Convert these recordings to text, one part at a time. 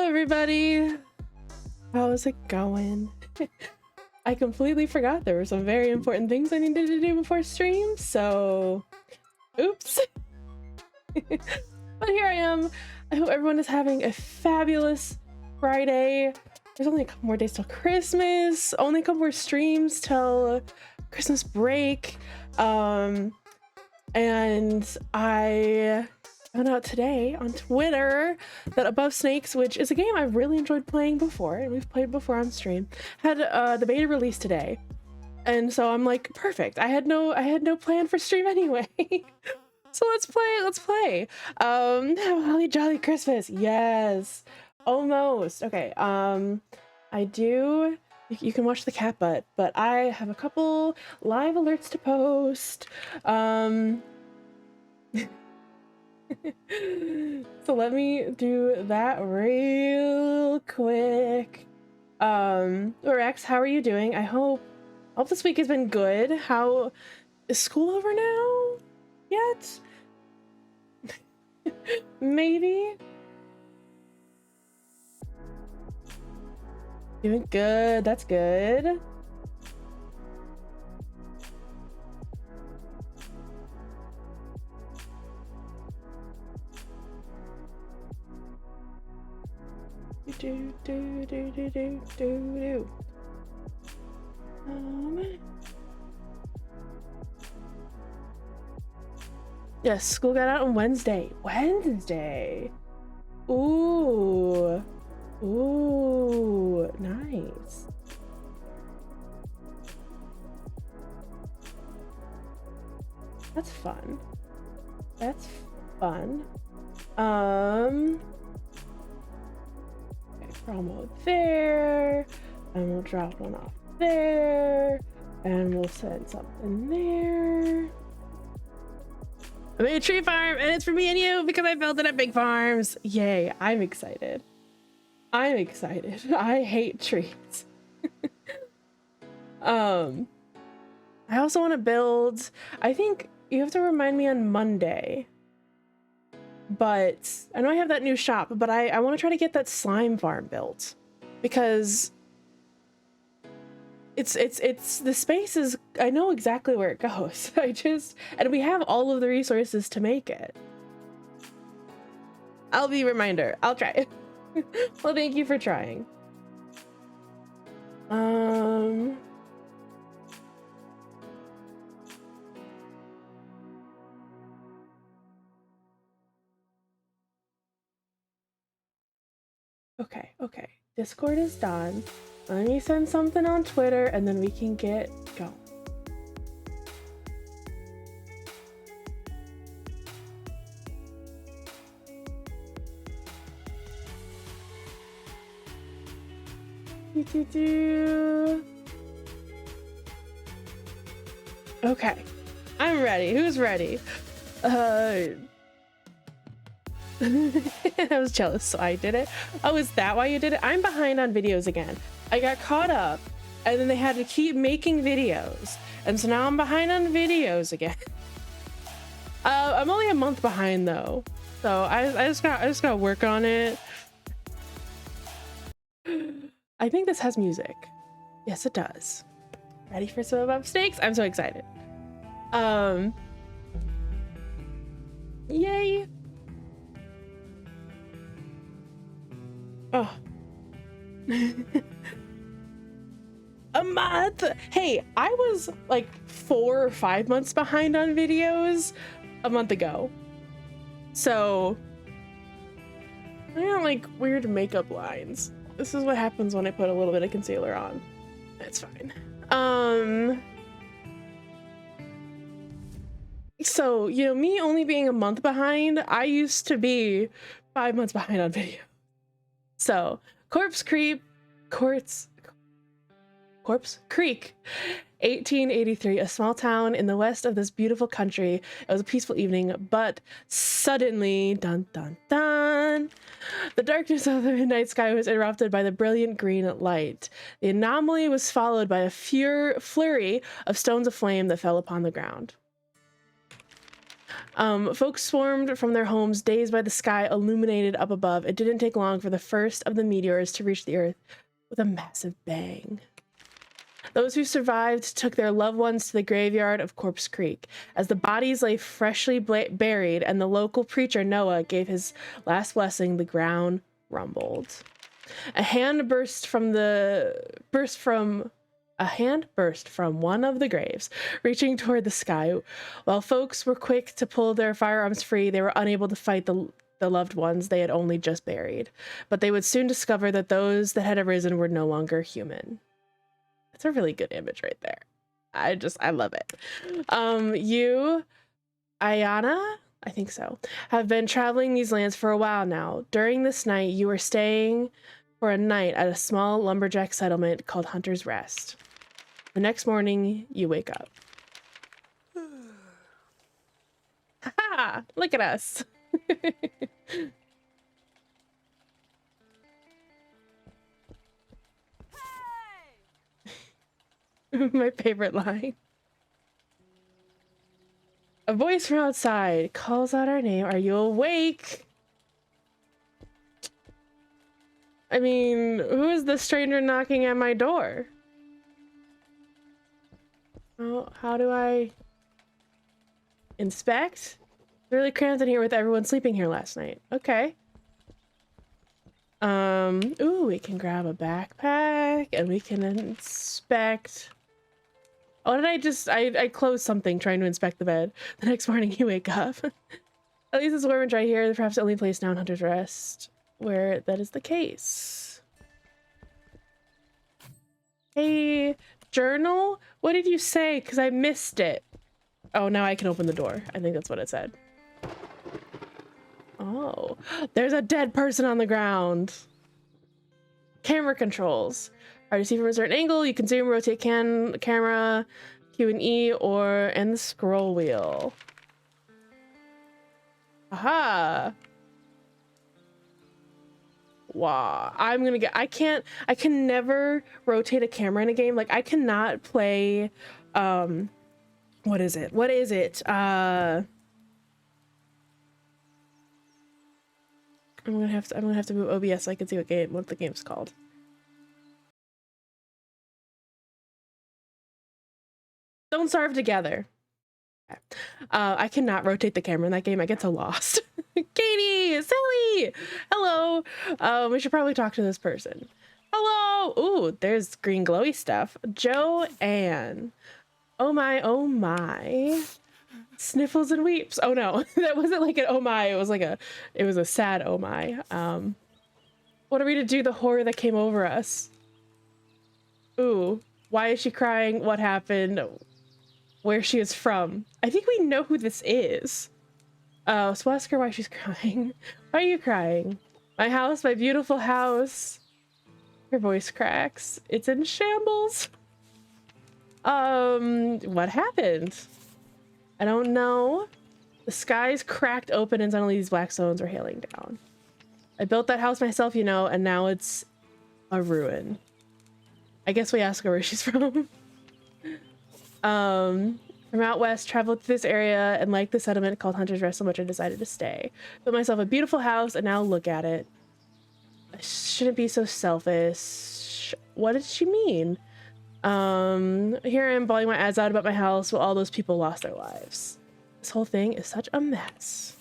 Hello, everybody. How's it going? I completely forgot there were some very important things I needed to do before stream, so oops. But here I am. I hope everyone is having a fabulous Friday. There's only a couple more days till Christmas, only a couple more streams till Christmas break. And I found out today on Twitter that Above Snakes, which is a game I've really enjoyed playing before, and we've played before on stream, had the beta release today. And so I'm like, perfect. I had no plan for stream anyway. So let's play. Have a holly jolly Christmas. Yes. Almost. Okay. I do. You can watch the cat butt, but I have a couple live alerts to post. So let me do that real quick. Rex, how are you doing? I hope this week has been good. How is school over now yet? Maybe. Doing good. That's good. Do. Yes, school got out on Wednesday. Ooh, nice. That's fun. Promo there, and we'll drop one off there, and we'll send something there. I made a tree farm, and it's for me and you because I built it at Big Farms. Yay, I'm excited. I hate trees. I also want to build, I think you have to remind me on Monday, but I know I have that new shop, but I want to try to get that slime farm built because it's the space is, I know exactly where it goes. And we have all of the resources to make it. I'll be a reminder. I'll try. Well, thank you for trying. Okay. Discord is done. Let me send something on Twitter and then we can get going. Okay, I'm ready. Who's ready? I was jealous, so I did it. Oh, is that why you did it? I'm behind on videos again. I got caught up, and then they had to keep making videos, and so now I'm behind on videos again. I'm only a month behind though, so I just gotta work on it. I think this has music. Yes, it does. Ready for some Above Snakes? I'm so excited. Yay. Oh. A month. Hey, I was like 4 or 5 months behind on videos a month ago. So I don't like weird makeup lines. This is what happens when I put a little bit of concealer on. It's fine. So, you know, me only being a month behind, I used to be 5 months behind on video. So, Corpse Creek, 1883, a small town in the west of this beautiful country. It was a peaceful evening, but suddenly, dun dun dun, the darkness of the midnight sky was interrupted by the brilliant green light. The anomaly was followed by a flurry of stones of flame that fell upon the ground. Folks swarmed from their homes, dazed by the sky illuminated up above. It didn't take long for the first of the meteors to reach the earth with a massive bang. Those who survived took their loved ones to the graveyard of Corpse Creek. As the bodies lay freshly buried and the local preacher Noah gave his last blessing, the ground rumbled. A hand burst from one of the graves, reaching toward the sky. While folks were quick to pull their firearms free, they were unable to fight the loved ones they had only just buried. But they would soon discover that those that had arisen were no longer human. That's a really good image right there. I love it. You, Ayana, I think so, have been traveling these lands for a while now. During this night, you were staying for a night at a small lumberjack settlement called Hunter's Rest. The next morning, you wake up. Ha! Look at us. My favorite line. A voice from outside calls out our name. Are you awake? I mean, who is the stranger knocking at my door? Oh, how do I inspect? It's really cramped in here with everyone sleeping here last night. Okay. Ooh, we can grab a backpack and we can inspect. Oh, did I closed something trying to inspect the bed. The next morning you wake up. At least it's warm and dry here. Perhaps the only place now in Hunter's Rest where that is the case. Hey, journal? What did you say? Because I missed it. Oh, now I can open the door. I think that's what it said. Oh, there's a dead person on the ground. Camera controls. Hard to see from a certain angle. You can zoom, rotate camera, Q and E, and the scroll wheel. Aha. Wow. I can never rotate a camera in a game. Like, I cannot play, what is it? I'm gonna have to move OBS so I can see what the game's called. Don't Starve Together. Okay. I cannot rotate the camera in that game. I get so lost. Katie, Sally, hello. We should probably talk to this person. Hello. Ooh, there's green glowy stuff. Joanne. Oh my, oh my. Sniffles and weeps. Oh no, that wasn't like an oh my. It was a sad oh my. What are we to do? The horror that came over us. Ooh, why is she crying? What happened? Where she is from. I think we know who this is. So we'll ask her why she's crying. Why are you crying? My house, my beautiful house. Her voice cracks. It's in shambles. What happened? I don't know. The skies cracked open and suddenly these black stones were hailing down. I built that house myself, you know, and now it's a ruin. I guess we ask her where she's from. From out west, traveled to this area and liked the settlement called Hunter's Rest so much I decided to stay. Built myself a beautiful house and now look at it. I shouldn't be so selfish. What did she mean? Here I am bawling my eyes out about my house while all those people lost their lives. This whole thing is such a mess.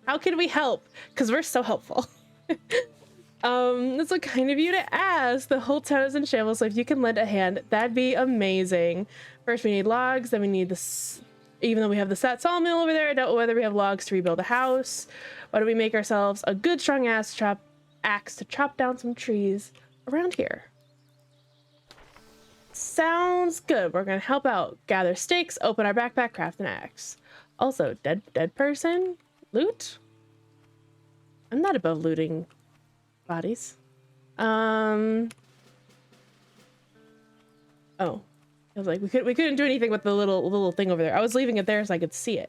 How can we help? Because we're so helpful. That's so kind of you to ask. The whole town is in shambles, so if you can lend a hand, that'd be amazing. First we need logs, then we need this. Even though we have the sat sawmill over there, I don't know whether we have logs to rebuild a house. Why don't we make ourselves a good strong axe to chop down some trees around here? Sounds good. We're gonna help out. Gather sticks, open our backpack, craft an axe. Also, dead person? Loot? I'm not above looting bodies. Oh. I was like, we couldn't do anything with the little thing over there. I was leaving it there so I could see it.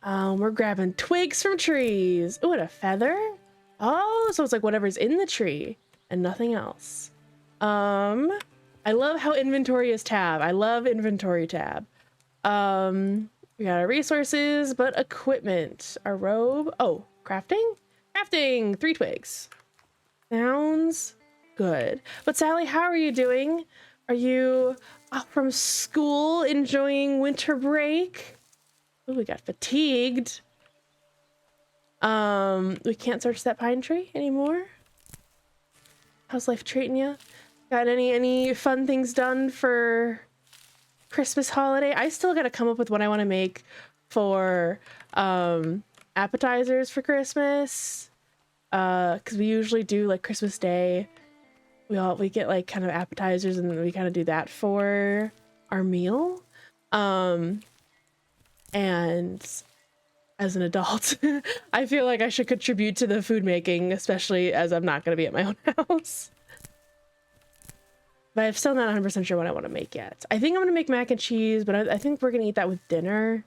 We're grabbing twigs from trees. Ooh, and a feather? Oh, so it's like whatever's in the tree and nothing else. I love how inventory is tab. I love inventory tab. We got our resources, but equipment. Our robe. Oh, crafting? Crafting! 3 twigs. Sounds good. But Sally, how are you doing? Are you off from school enjoying winter break? Oh, we got fatigued. We can't search that pine tree anymore. How's life treating you? Got any fun things done for Christmas holiday? I still gotta come up with what I want to make for appetizers for Christmas. Because we usually do like Christmas Day. We get like kind of appetizers and then we kind of do that for our meal. And as an adult, I feel like I should contribute to the food making, especially as I'm not going to be at my own house. But I'm still not 100% sure what I want to make yet. I think I'm going to make mac and cheese, but I think we're going to eat that with dinner.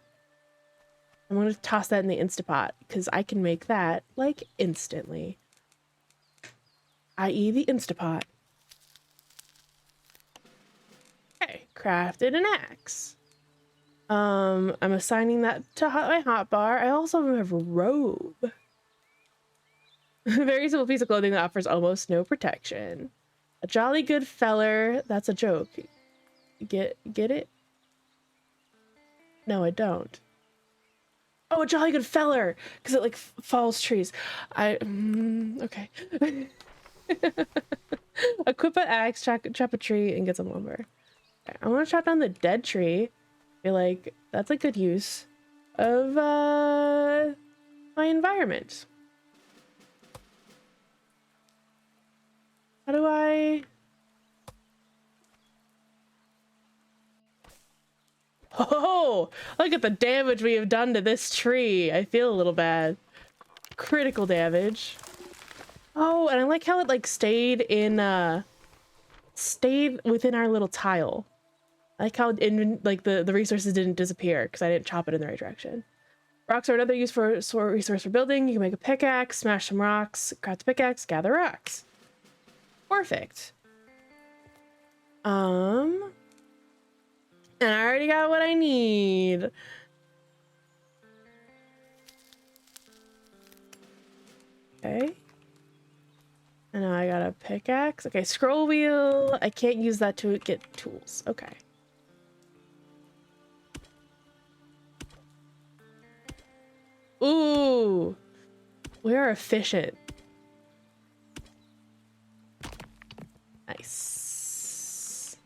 I'm going to toss that in the Instapot because I can make that like instantly. I.e. the Instapot. Okay, crafted an axe. I'm assigning that to my hotbar. I also have a robe. A very simple piece of clothing that offers almost no protection. A jolly good feller. That's a joke. Get it? No, I don't. Oh, a jolly good feller, because it like falls trees. Okay. Equip an axe, chop a tree, and get some lumber. Okay, I want to chop down the dead tree. I feel like that's a good use of my environment. How do I... Oh, look at the damage we have done to this tree. I feel a little bad. Critical damage. Oh, and I like how it like stayed within our little tile. I like how the resources didn't disappear because I didn't chop it in the right direction. Rocks are another use for resource for building. You can make a pickaxe, smash some rocks, craft a pickaxe, gather rocks. Perfect. And I already got what I need. Okay. And now I got a pickaxe. Okay, scroll wheel. I can't use that to get tools. Okay. Ooh. We are efficient. Nice.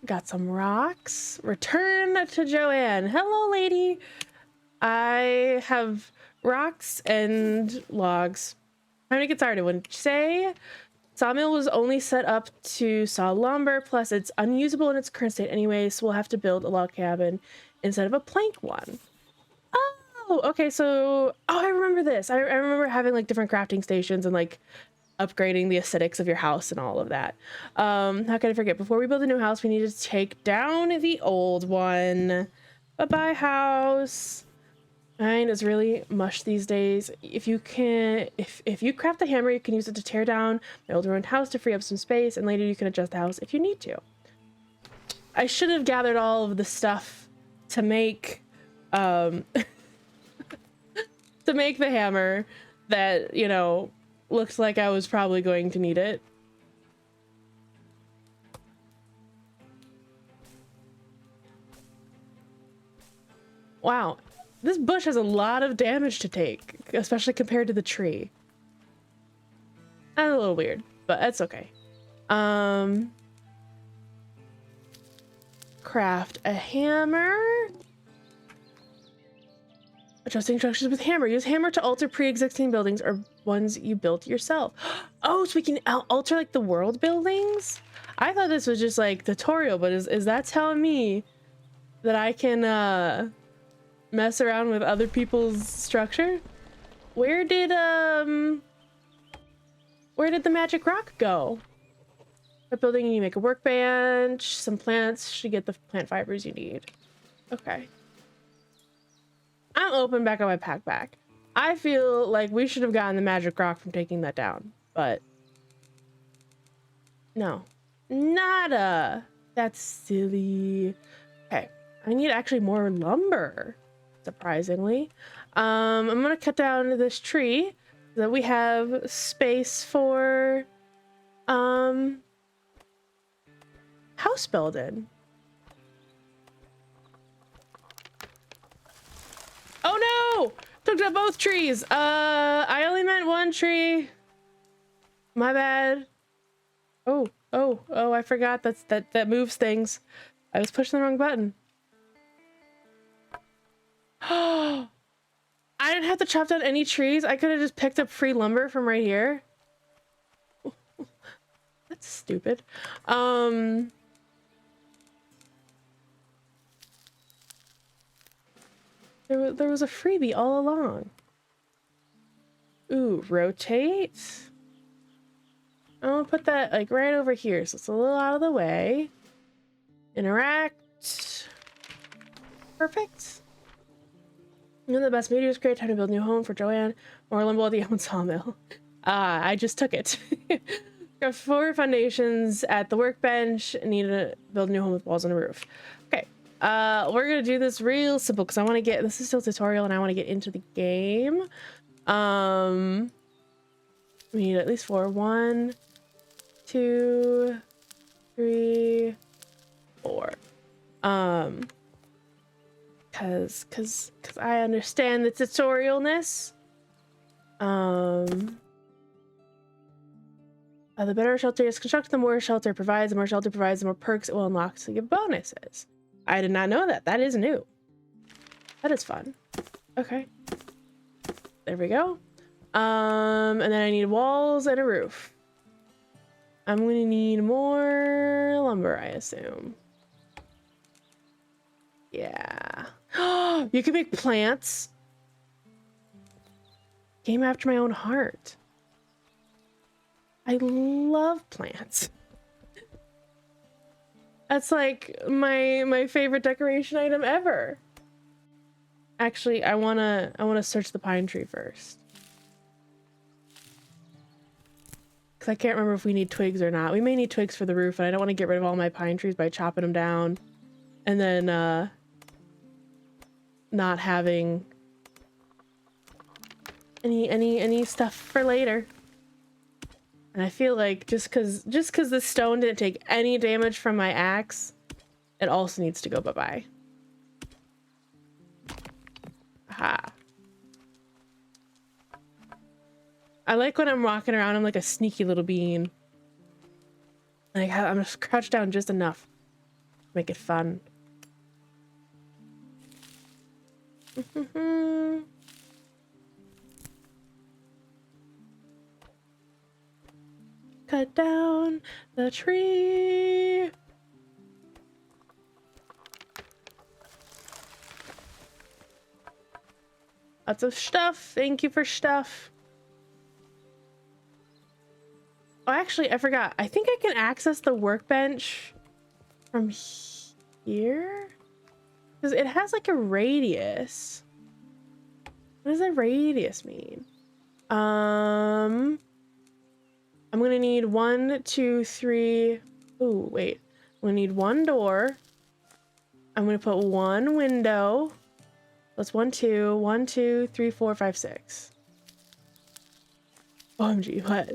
Got some rocks. Return to Joanne. Hello, lady. I have rocks and logs. Time to get started. When say sawmill was only set up to saw lumber, plus it's unusable in its current state anyway, so we'll have to build a log cabin instead of a plank one. Oh, okay, so I remember this. I remember having like different crafting stations and like upgrading the aesthetics of your house and all of that. How can I forget? Before we build a new house, we need to take down the old one. Bye-bye, house. Mine is really mush these days. If you craft a hammer, you can use it to tear down my old ruined house to free up some space, and later you can adjust the house if you need to. I should have gathered all of the stuff to make to make the hammer that, you know, looks like I was probably going to need it. Wow. This bush has a lot of damage to take, especially compared to the tree. That's a little weird, but that's okay. Craft a hammer. Adjusting instructions with hammer. Use hammer to alter pre-existing buildings or ones you built yourself. Oh, so we can alter like the world buildings? I thought this was just like tutorial, but is that telling me that I can mess around with other people's structure? Where did the magic rock go? A building, you make a workbench, some plants to get the plant fibers you need. Okay. I'm open back on my pack back. I feel like we should have gotten the magic rock from taking that down, but no. Nada. That's silly. Okay. I need actually more lumber, surprisingly. I'm gonna cut down this tree so that we have space for house building. Oh no! Took down both trees. I only meant one tree. My bad. Oh, I forgot that moves things. I was pushing the wrong button. I didn't have to chop down any trees. I could have just picked up free lumber from right here. That's stupid. There was a freebie all along. Ooh, rotate. I'm gonna put that like right over here, so it's a little out of the way. Interact. Perfect. And the best meteor is great time to build a new home for Joanne or Limbo at the Elm Sawmill. I just took it. Got 4 foundations at the workbench. Need to build a new home with walls and a roof. Okay. We're gonna do this real simple because I want to get, this is still tutorial and I want to get into the game. We need at least 4. 1, 2, 3, 4. Cause I understand the tutorialness. The better a shelter is constructed, the more a shelter provides. The more shelter provides, the more perks it will unlock to give bonuses. I did not know that. That is new. That is fun. Okay. There we go. And then I need walls and a roof. I'm gonna need more lumber, I assume. Yeah. You can make plants. Game after my own heart. I love plants. That's like my favorite decoration item ever. Actually, I wanna search the pine tree first. Cause I can't remember if we need twigs or not. We may need twigs for the roof, and I don't want to get rid of all my pine trees by chopping them down. And then not having any stuff for later. And I feel like just cause the stone didn't take any damage from my axe, it also needs to go bye-bye. Aha. I like when I'm walking around, I'm like a sneaky little bean. Like I'm just crouched down just enough to make it fun. Cut down the tree. Lots of stuff. Thank you for stuff. Oh, actually, I forgot. I think I can access the workbench from here. Because it has like a radius. What does that radius mean? I'm gonna need 1, 2, 3. Ooh, wait. I'm gonna need 1 door. I'm gonna put 1 window. That's 1, 2, 1, 2, 3, 4, 5, 6. OMG, what?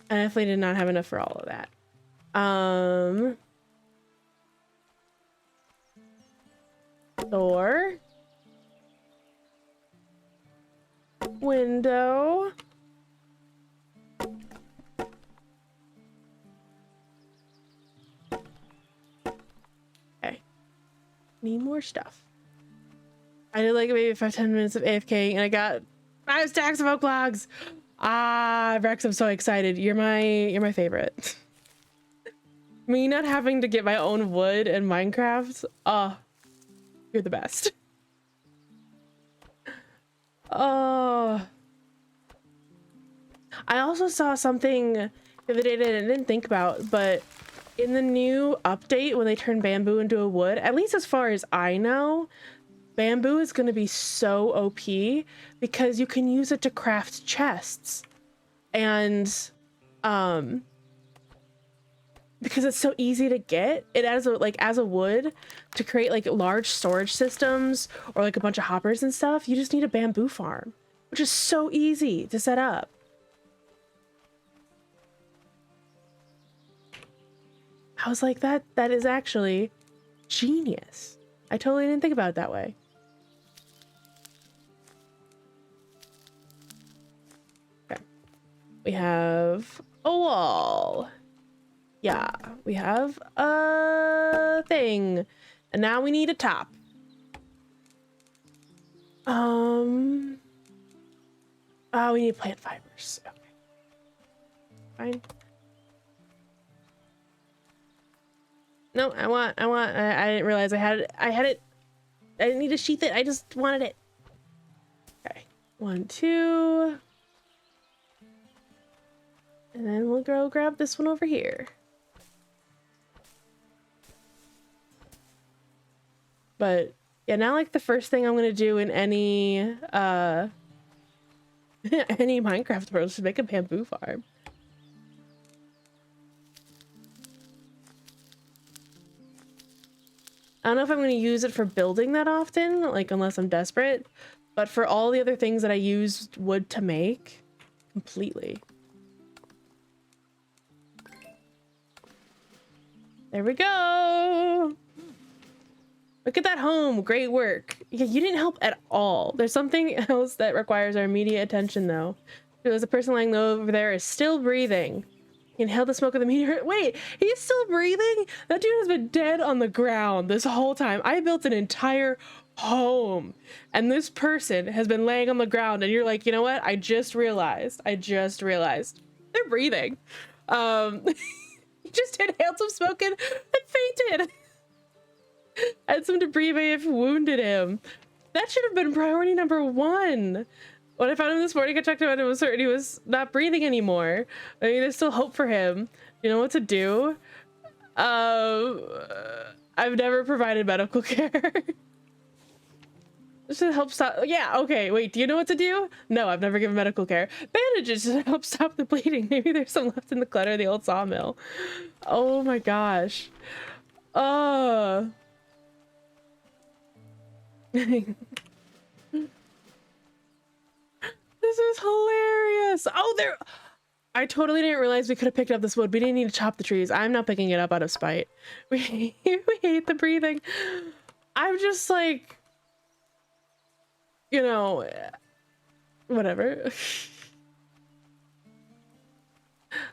I definitely did not have enough for all of that. Door. Window. Okay. Need more stuff. I did like maybe 5-10 minutes of AFK and I got 5 stacks of oak logs. Ah, Rex, I'm so excited. You're my favorite. Me not having to get my own wood in Minecraft. You're the best. Oh. I also saw something the other day that I didn't think about, but in the new update, when they turn bamboo into a wood, at least as far as I know, bamboo is going to be so OP because you can use it to craft chests. And because it's so easy to get it as a wood to create like large storage systems or like a bunch of hoppers and stuff. You just need a bamboo farm, which is so easy to set up. I was like, that is actually genius. I totally didn't think about it that way. Okay. We have a wall. Yeah, we have a thing. And now we need a top. Oh, we need plant fibers. Okay. Fine. No, I didn't realize I had it. I didn't need to sheath it. I just wanted it. Okay. 1, 2. And then we'll go grab this one over here. But yeah, now like the first thing I'm gonna do in any any Minecraft world is to make a bamboo farm. I don't know if I'm going to use it for building that often, like unless I'm desperate, but for all the other things that I used wood to make, completely. There we go. Look at that home. Great work. Yeah, you didn't help at all. There's something else that requires our immediate attention though. Because the person lying over there is still breathing. He inhaled the smoke of the meteor. Wait, he's still breathing? That dude has been dead on the ground this whole time. I built an entire home and this person has been laying on the ground and you're like, you know what? I just realized. They're breathing. He just inhaled some smoke and fainted. And some debris may have wounded him. That should have been priority number 1. When I found him this morning, I checked him out and was certain he was not breathing anymore. I mean, there's still hope for him. You know what to do? I've never provided medical care. This should help stop. Yeah, okay, wait, do you know what to do? No, I've never given medical care. Bandages should help stop the bleeding. Maybe there's some left in the clutter of the old sawmill. Oh my gosh. This is hilarious. Oh, there. I totally didn't realize we could have picked up this wood. We didn't need to chop the trees. I'm not picking it up out of spite. We hate the breathing. I'm just like, you know, whatever.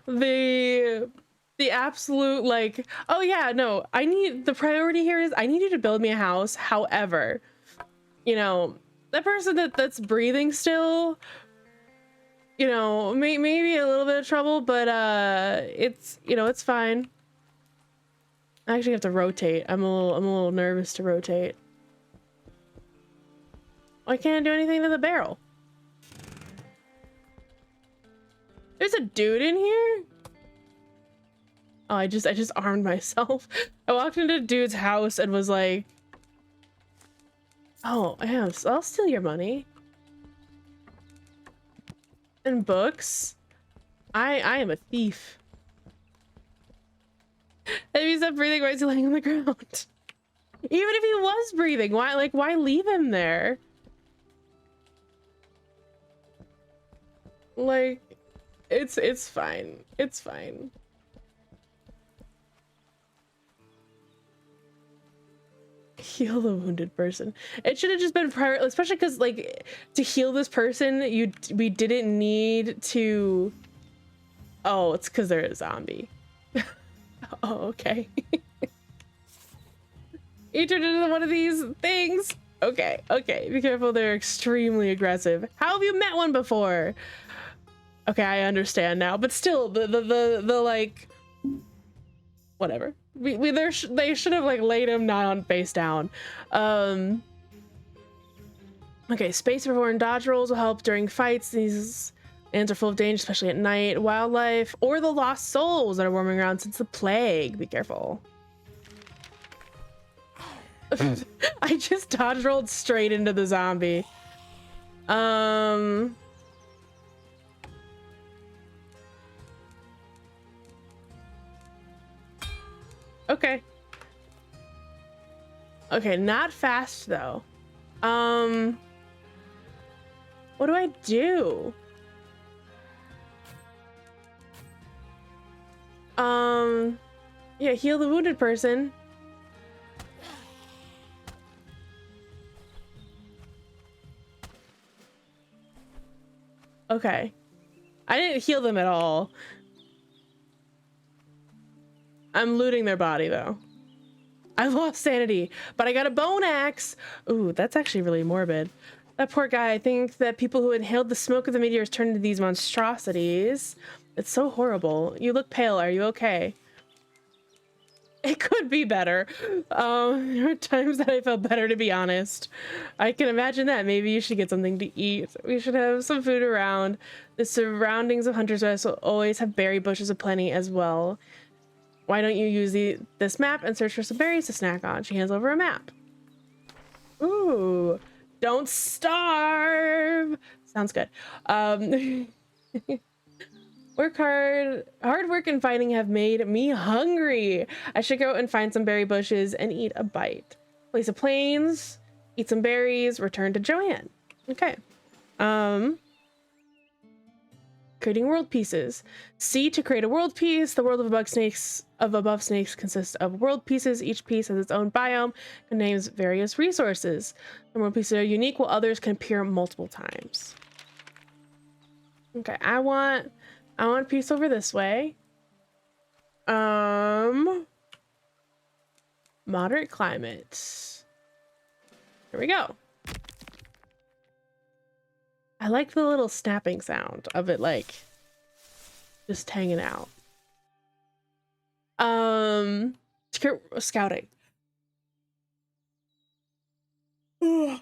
The absolute like, oh yeah, no, the priority here is I need you to build me a house. However, you know, that person that's breathing still, you know, maybe a little bit of trouble, but it's, you know, it's fine. I actually have to rotate. I'm a little nervous to rotate. I can't do anything to the barrel. There's a dude in here? Oh, I just armed myself. I walked into a dude's house and was like, oh, I'll steal your money. And books. I am a thief. And he's not breathing, why is he laying on the ground? Even if he was breathing, why leave him there? Like, it's fine. It's fine. Heal the wounded person. It should have just been prior, especially because like to heal this person, we didn't need to. Oh, it's because they're a zombie. Oh, okay. You turned into one of these things. Okay, be careful. They're extremely aggressive. How have you met one before? Okay, I understand now, but still, the like, whatever. They should have like laid him down face down. Okay, space before and dodge rolls will help during fights. These lands are full of danger, especially at night. Wildlife or the lost souls that are roaming around since the plague. Be careful. I just dodge rolled straight into the zombie. Okay. Okay, not fast though. What do I do? Yeah, heal the wounded person. Okay. I didn't heal them at all. I'm looting their body though. I lost sanity, but I got a bone axe. Ooh, that's actually really morbid. That poor guy. I think that people who inhaled the smoke of the meteors turned into these monstrosities. It's so horrible. You look pale. Are you okay? It could be better. There are times that I felt better, to be honest. I can imagine that. Maybe you should get something to eat. We should have some food around. The surroundings of Hunter's Rest will always have berry bushes aplenty as well. Why don't you use this map and search for some berries to snack on? She hands over a map. Ooh, don't starve. Sounds good. Work hard. Hard work and fighting have made me hungry. I should go and find some berry bushes and eat a bite. Place of plains, eat some berries, return to Joanne. Okay. Creating world pieces. C to create a world piece. The world of above snakes consists of world pieces. Each piece has its own biome, contains various resources. Some world pieces are unique, while others can appear multiple times. Okay, I want a piece over this way. Moderate climate. Here we go. I like the little snapping sound of it, like just hanging out. Scouting. To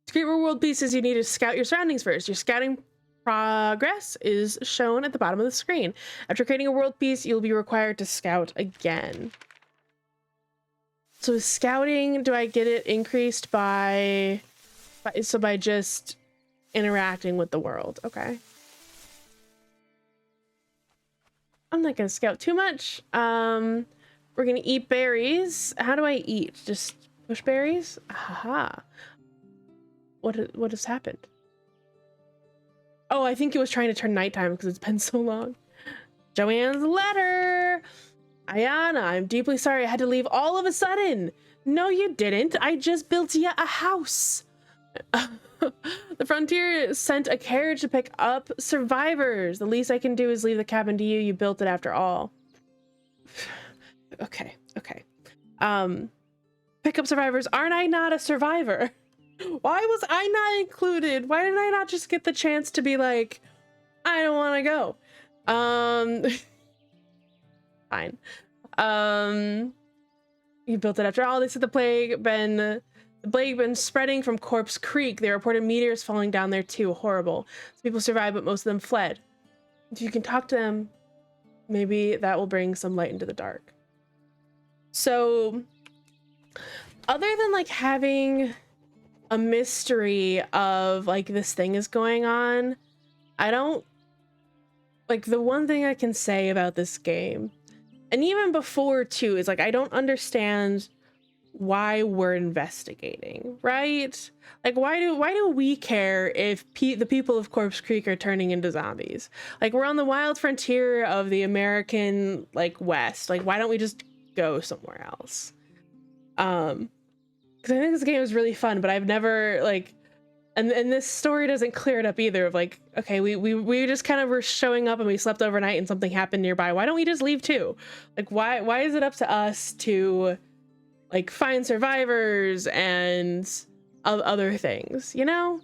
create world pieces, you need to scout your surroundings first. Your scouting progress is shown at the bottom of the screen. After creating a world piece, you'll be required to scout again. So scouting, do I get it increased by just interacting with the world? Okay. I'm not gonna scout too much. We're gonna eat berries. How do I eat? Just push berries? Aha. What has happened? Oh, I think it was trying to turn nighttime because it's been so long. Joanne's letter. Ayana, I'm deeply sorry I had to leave all of a sudden. No, you didn't. I just built you a house. The Frontier sent a carriage to pick up survivors. The least I can do is leave the cabin to you. You built it after all. Okay. Pick up survivors. Aren't I not a survivor? Why was I not included? Why didn't I not just get the chance to be like, I don't want to go? Fine. You built it after all. They said the plague been spreading from Corpse Creek. They reported meteors falling down there too. Horrible. Some people survived, but most of them fled. If you can talk to them, maybe that will bring some light into the dark. So, other than like having a mystery of like this thing is going on, I don't like, the one thing I can say about this game, and even before too, is like I don't understand why we're investigating, right? Like why do we care if the people of Corpse Creek are turning into zombies? Like we're on the wild frontier of the American like West. Like why don't we just go somewhere else? Because I think this game is really fun, but I've never like, and this story doesn't clear it up either. Of like, okay, we just kind of were showing up and we slept overnight and something happened nearby. Why don't we just leave too? Like why is it up to us to like find survivors and other things? You know.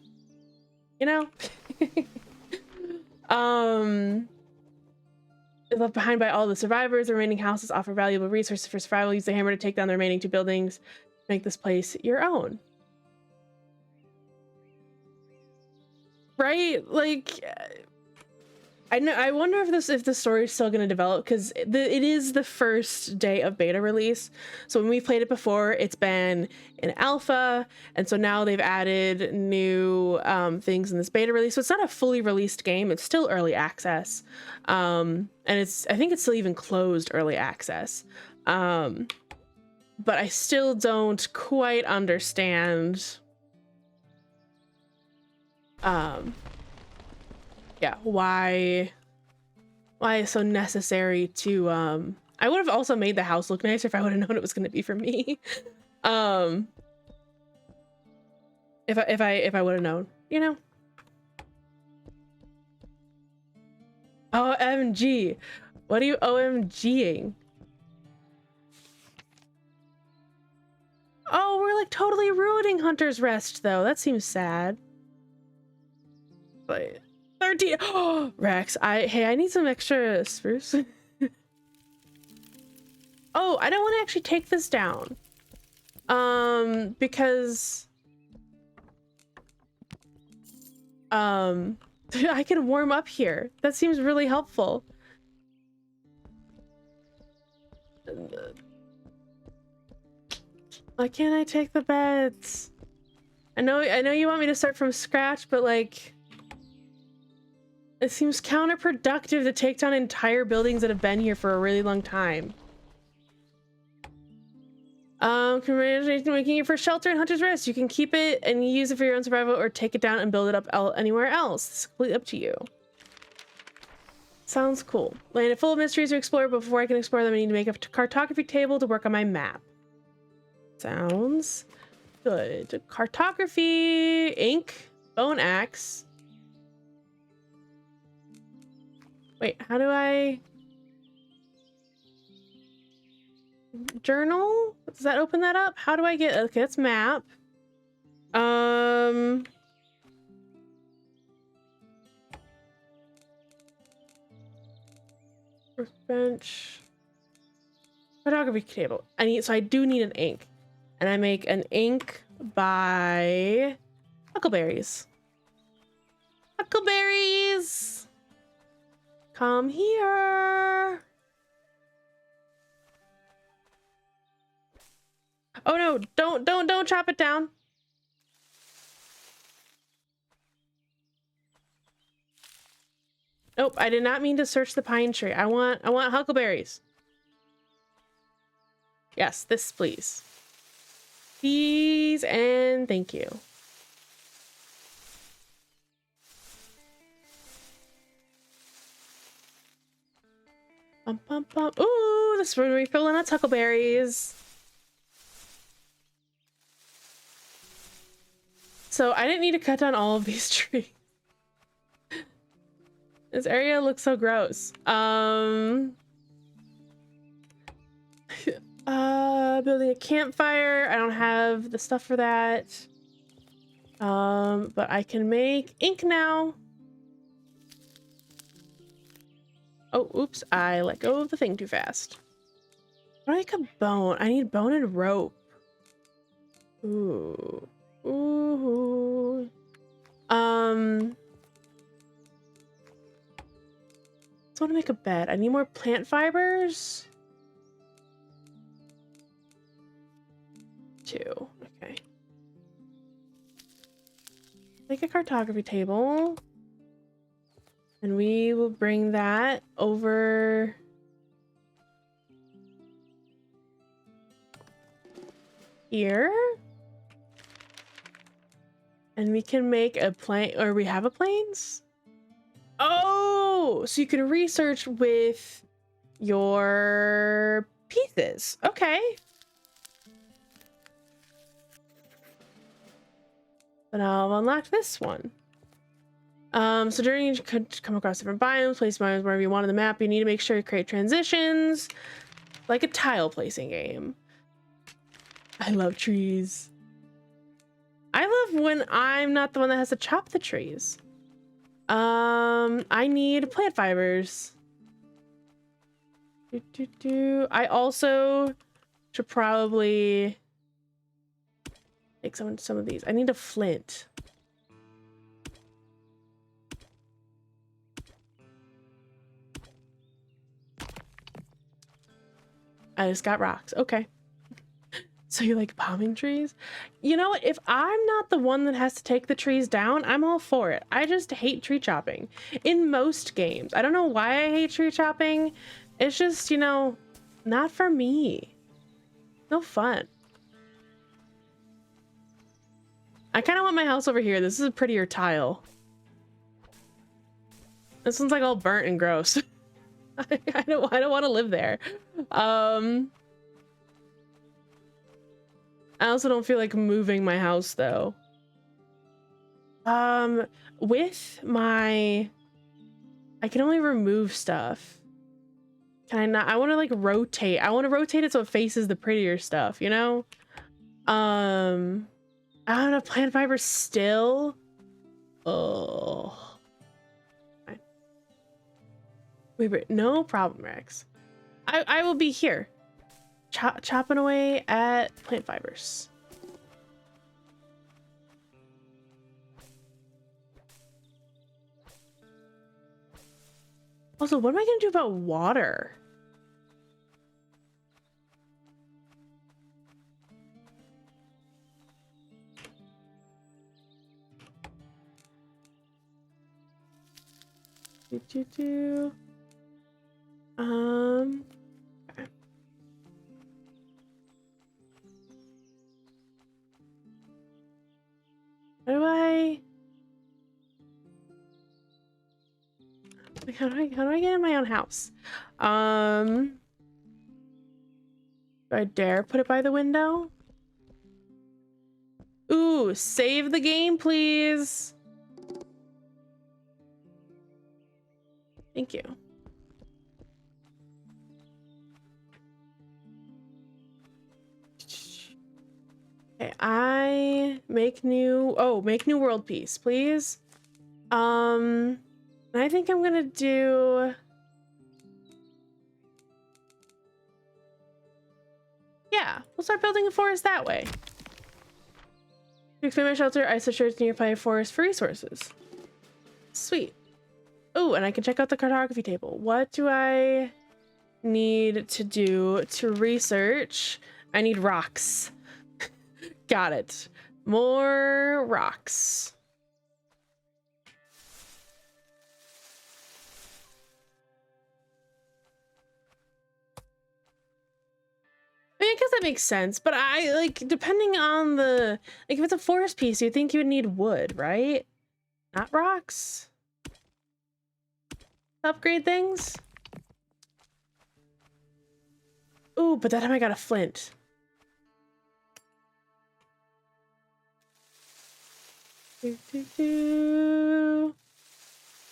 Left behind by all the survivors, the remaining houses offer valuable resources for survival. Use the hammer to take down the remaining 2 buildings. Make this place your own. Right? Like, I wonder if the story is still going to develop, because it is the first day of beta release. So when we've played it before, it's been in alpha, and so now they've added new things in this beta release. So it's not a fully released game; it's still early access, and I think it's still even closed early access. but I still don't quite understand yeah, why it's so necessary to I would have also made the house look nicer if I would have known it was going to be for me. If I would have known, you know. OMG, what are you OMGing? Oh, we're like totally ruining Hunter's Rest though. That seems sad. But 13. Oh, Rex, hey, I need some extra spruce. Oh, I don't want to actually take this down. Because I can warm up here. That seems really helpful. Why can't I take the beds? I know you want me to start from scratch, but like it seems counterproductive to take down entire buildings that have been here for a really long time. Congratulations on making your first shelter in Hunter's Rest. You can keep it and use it for your own survival or take it down and build it up anywhere else. It's completely up to you. Sounds cool. Land full of mysteries to explore, but before I can explore them, I need to make a cartography table to work on my map. Sounds good. Cartography, ink, bone axe. Wait, how do I... Journal? Does that open that up? How do I get... Okay, that's map. Workbench. Photography table. So I do need an ink. And I make an ink by huckleberries. Huckleberries! Come here! Oh no, don't chop it down. Nope, I did not mean to search the pine tree. I want huckleberries. Yes, this please. Please and thank you. Bum, bum, bum. Ooh, this is where we fill in its huckleberries. So I didn't need to cut down all of these trees. This area looks so gross. Building a campfire. I don't have the stuff for that. But I can make ink now. Oh, oops. I let go of the thing too fast. I like a bone. I need bone and rope. Ooh. Ooh. Just want to make a bed. I need more plant fibers. 2. Okay. Make a cartography table. And we will bring that over here. And we can make a plane, or we have a planes? Oh, so you can research with your pieces. Okay. But I'll unlock this one. So during you could come across different biomes, place biomes wherever you want on the map. You need to make sure you create transitions, like a tile placing game. I love trees. I love when I'm not the one that has to chop the trees. I need plant fibers. I also should probably make some of these. I need a flint. I just got rocks. Okay. So you like palming trees? You know what? If I'm not the one that has to take the trees down, I'm all for it. I just hate tree chopping in most games. I don't know why I hate tree chopping. It's just, you know, not for me. No fun. I kind of want my house over here. This is a prettier tile. This one's like all burnt and gross. I don't want to live there. I also don't feel like moving my house though. With my, I can only remove stuff. Can I not? I want to like rotate. I want to rotate it so it faces the prettier stuff, you know? I don't have plant fiber still. Oh. Fine. Wait, no problem, Rex. I will be here. Chopping away at plant fibers. Also, what am I gonna do about water? Okay. How do I? Like, how do I get in my own house? Do I dare put it by the window? Ooh, save the game, please. Thank you. Okay, I make new world piece, please. I think I'm gonna do, yeah, we'll start building a forest that way. To expand my shelter, I searched nearby forest for resources. Sweet. Oh, and I can check out the cartography table. What do I need to do to research? I need rocks. Got it. More rocks. I mean, I guess that makes sense, but I like, depending on the, like, if it's a forest piece, you'd think you would need wood, right? Not rocks. Upgrade things. Ooh, but that time I got a flint.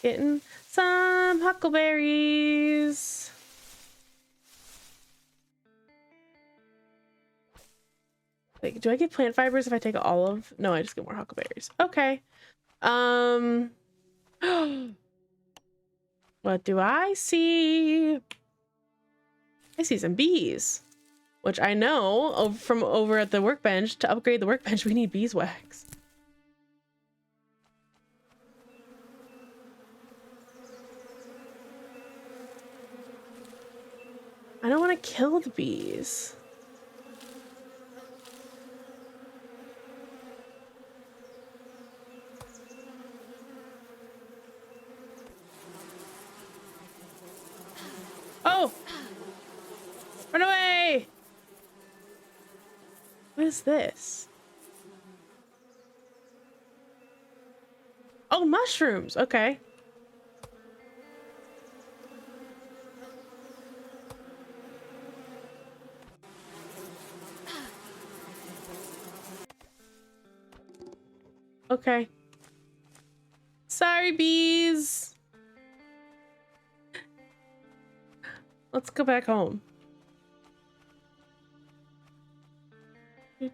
Getting some huckleberries. Wait, do I get plant fibers if I take all of? No, I just get more huckleberries. Okay. What do I see? I see some bees, which I know from over at the workbench. To upgrade the workbench, we need beeswax. I don't want to kill the bees. Oh! Run away! What is this? Oh, mushrooms! Okay. Okay. Sorry, bees! Let's go back home. Oh,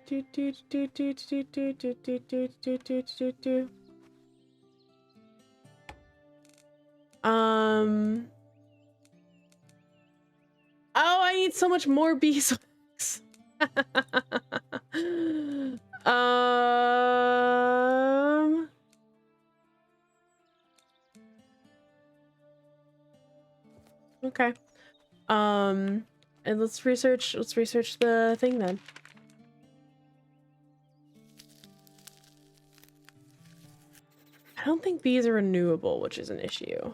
I need so much more beeswax. Okay. And let's research the thing then. I don't think bees are renewable, which is an issue.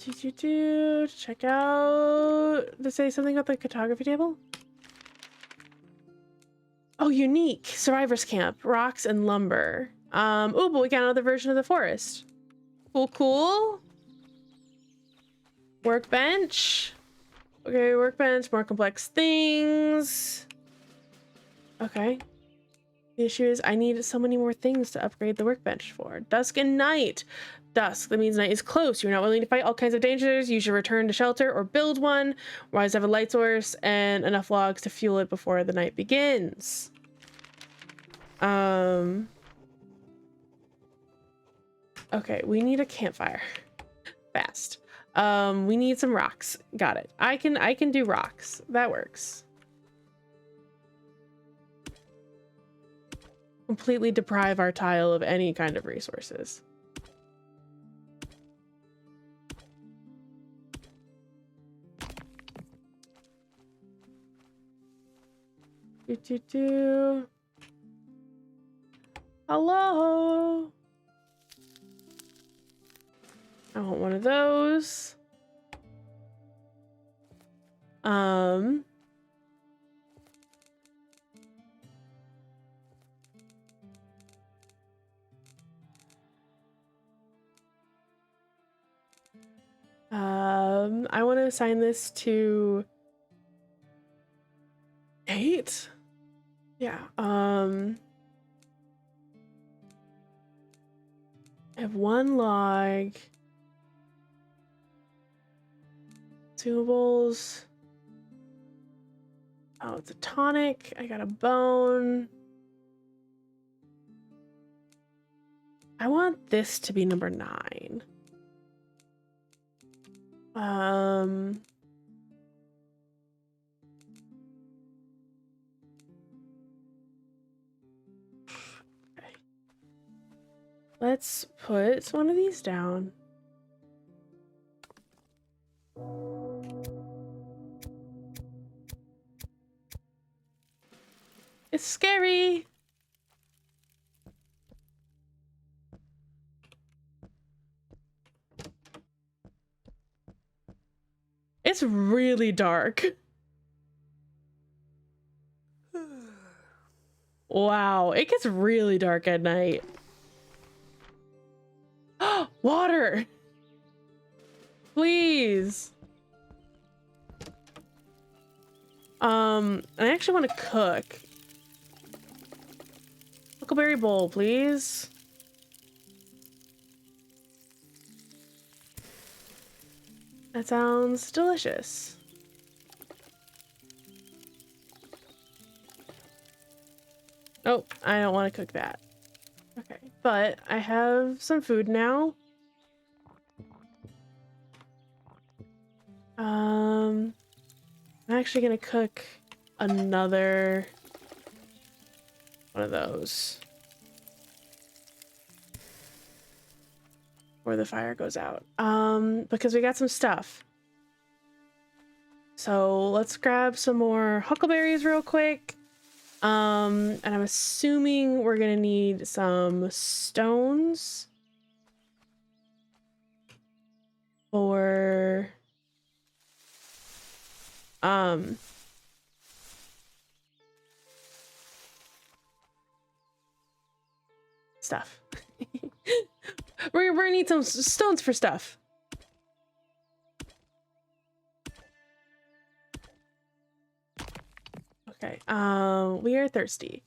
Check out. Does it say something about the cartography table? Oh, unique. Survivor's camp. Rocks and lumber. Oh, but we got another version of the forest. Cool, cool. Workbench. Okay, workbench, more complex things. Okay. The issue is I need so many more things to upgrade the workbench for. Dusk and night. Dusk, that means night is close. You're not willing to fight all kinds of dangers. You should return to shelter or build one. Wise have a light source and enough logs to fuel it before the night begins. Okay, we need a campfire. Fast. We need some rocks. Got it. I can do rocks. That works. Completely deprive our tile of any kind of resources. Hello. I want one of those. I want to assign this to 8. Yeah. I have 1 log. Consumables. Oh, it's a tonic. I got a bone. I want this to be number 9. Okay. Let's put one of these down. It's scary. It's really dark. Wow, it gets really dark at night. Water! Please. I actually want to cook. Huckleberry bowl, please. That sounds delicious. Oh, I don't want to cook that. Okay, but I have some food now. I'm actually gonna cook another one of those before the fire goes out. Because we got some stuff. So let's grab some more huckleberries real quick. And I'm assuming we're gonna need some stones for stuff. We're gonna need some stones for stuff. Okay, we are thirsty,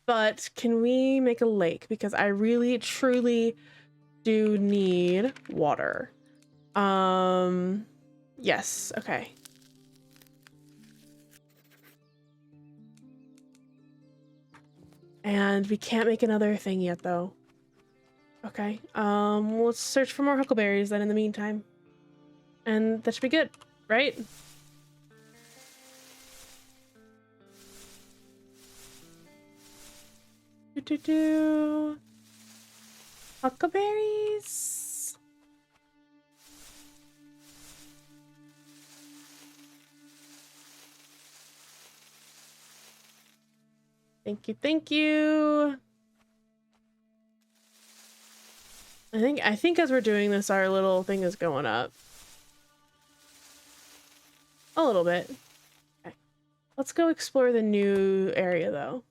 but can we make a lake? Because I really, truly do need water. Yes, okay. And we can't make another thing yet, though. Okay, let's search for more huckleberries then in the meantime. And that should be good, right? Huckleberries. Thank you, thank you. I think as we're doing this, our little thing is going up. A little bit. Okay. Let's go explore the new area though.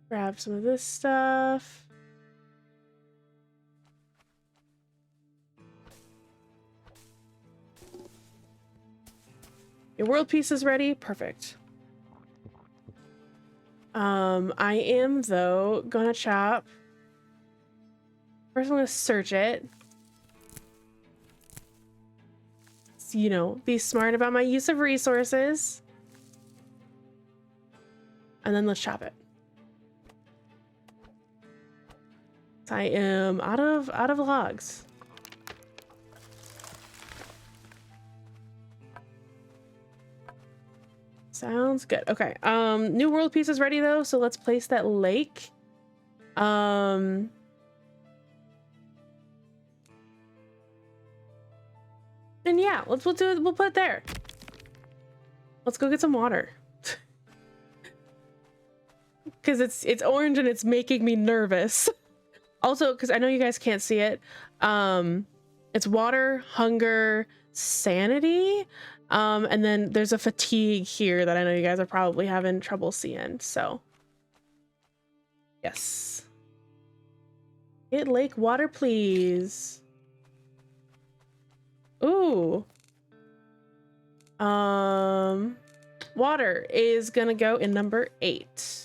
Grab some of this stuff. Your world piece is ready. Perfect. I am though gonna chop. First I'm gonna search it. So, you know, be smart about my use of resources. And then let's chop it. I am out of logs. Sounds good. Okay. New world piece is ready though, so let's place that lake. And yeah, we'll put it there. Let's go get some water. Cause it's orange and it's making me nervous. Also, because I know you guys can't see it. It's water, hunger, sanity. And then there's a fatigue here that I know you guys are probably having trouble seeing, so. Yes. Get lake water, please. Ooh. Water is gonna go in number 8.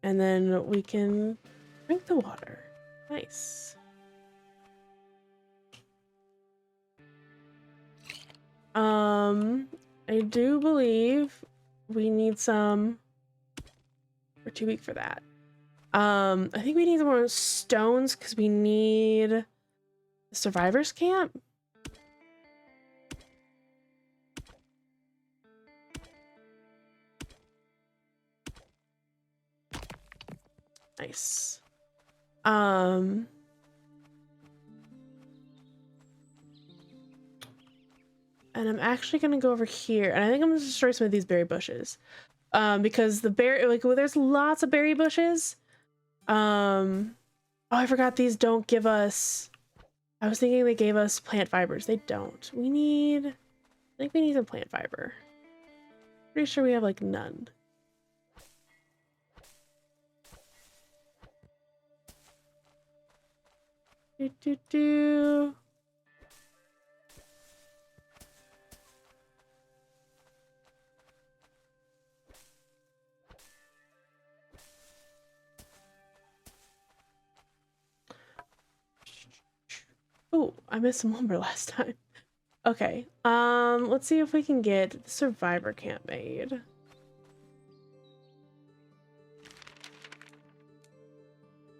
And then we can drink the water. Nice. I do believe we need some. We're too weak for that. I think we need some more stones because we need the survivors camp. Nice. And I'm actually gonna go over here, and I think I'm gonna destroy some of these berry bushes, because the berry, like, well, there's lots of berry bushes. Oh, I forgot these don't give us. I was thinking they gave us plant fibers. They don't. We need. I think we need some plant fiber. Pretty sure we have like none. Do. Oh, I missed some lumber last time. Okay, let's see if we can get the survivor camp made.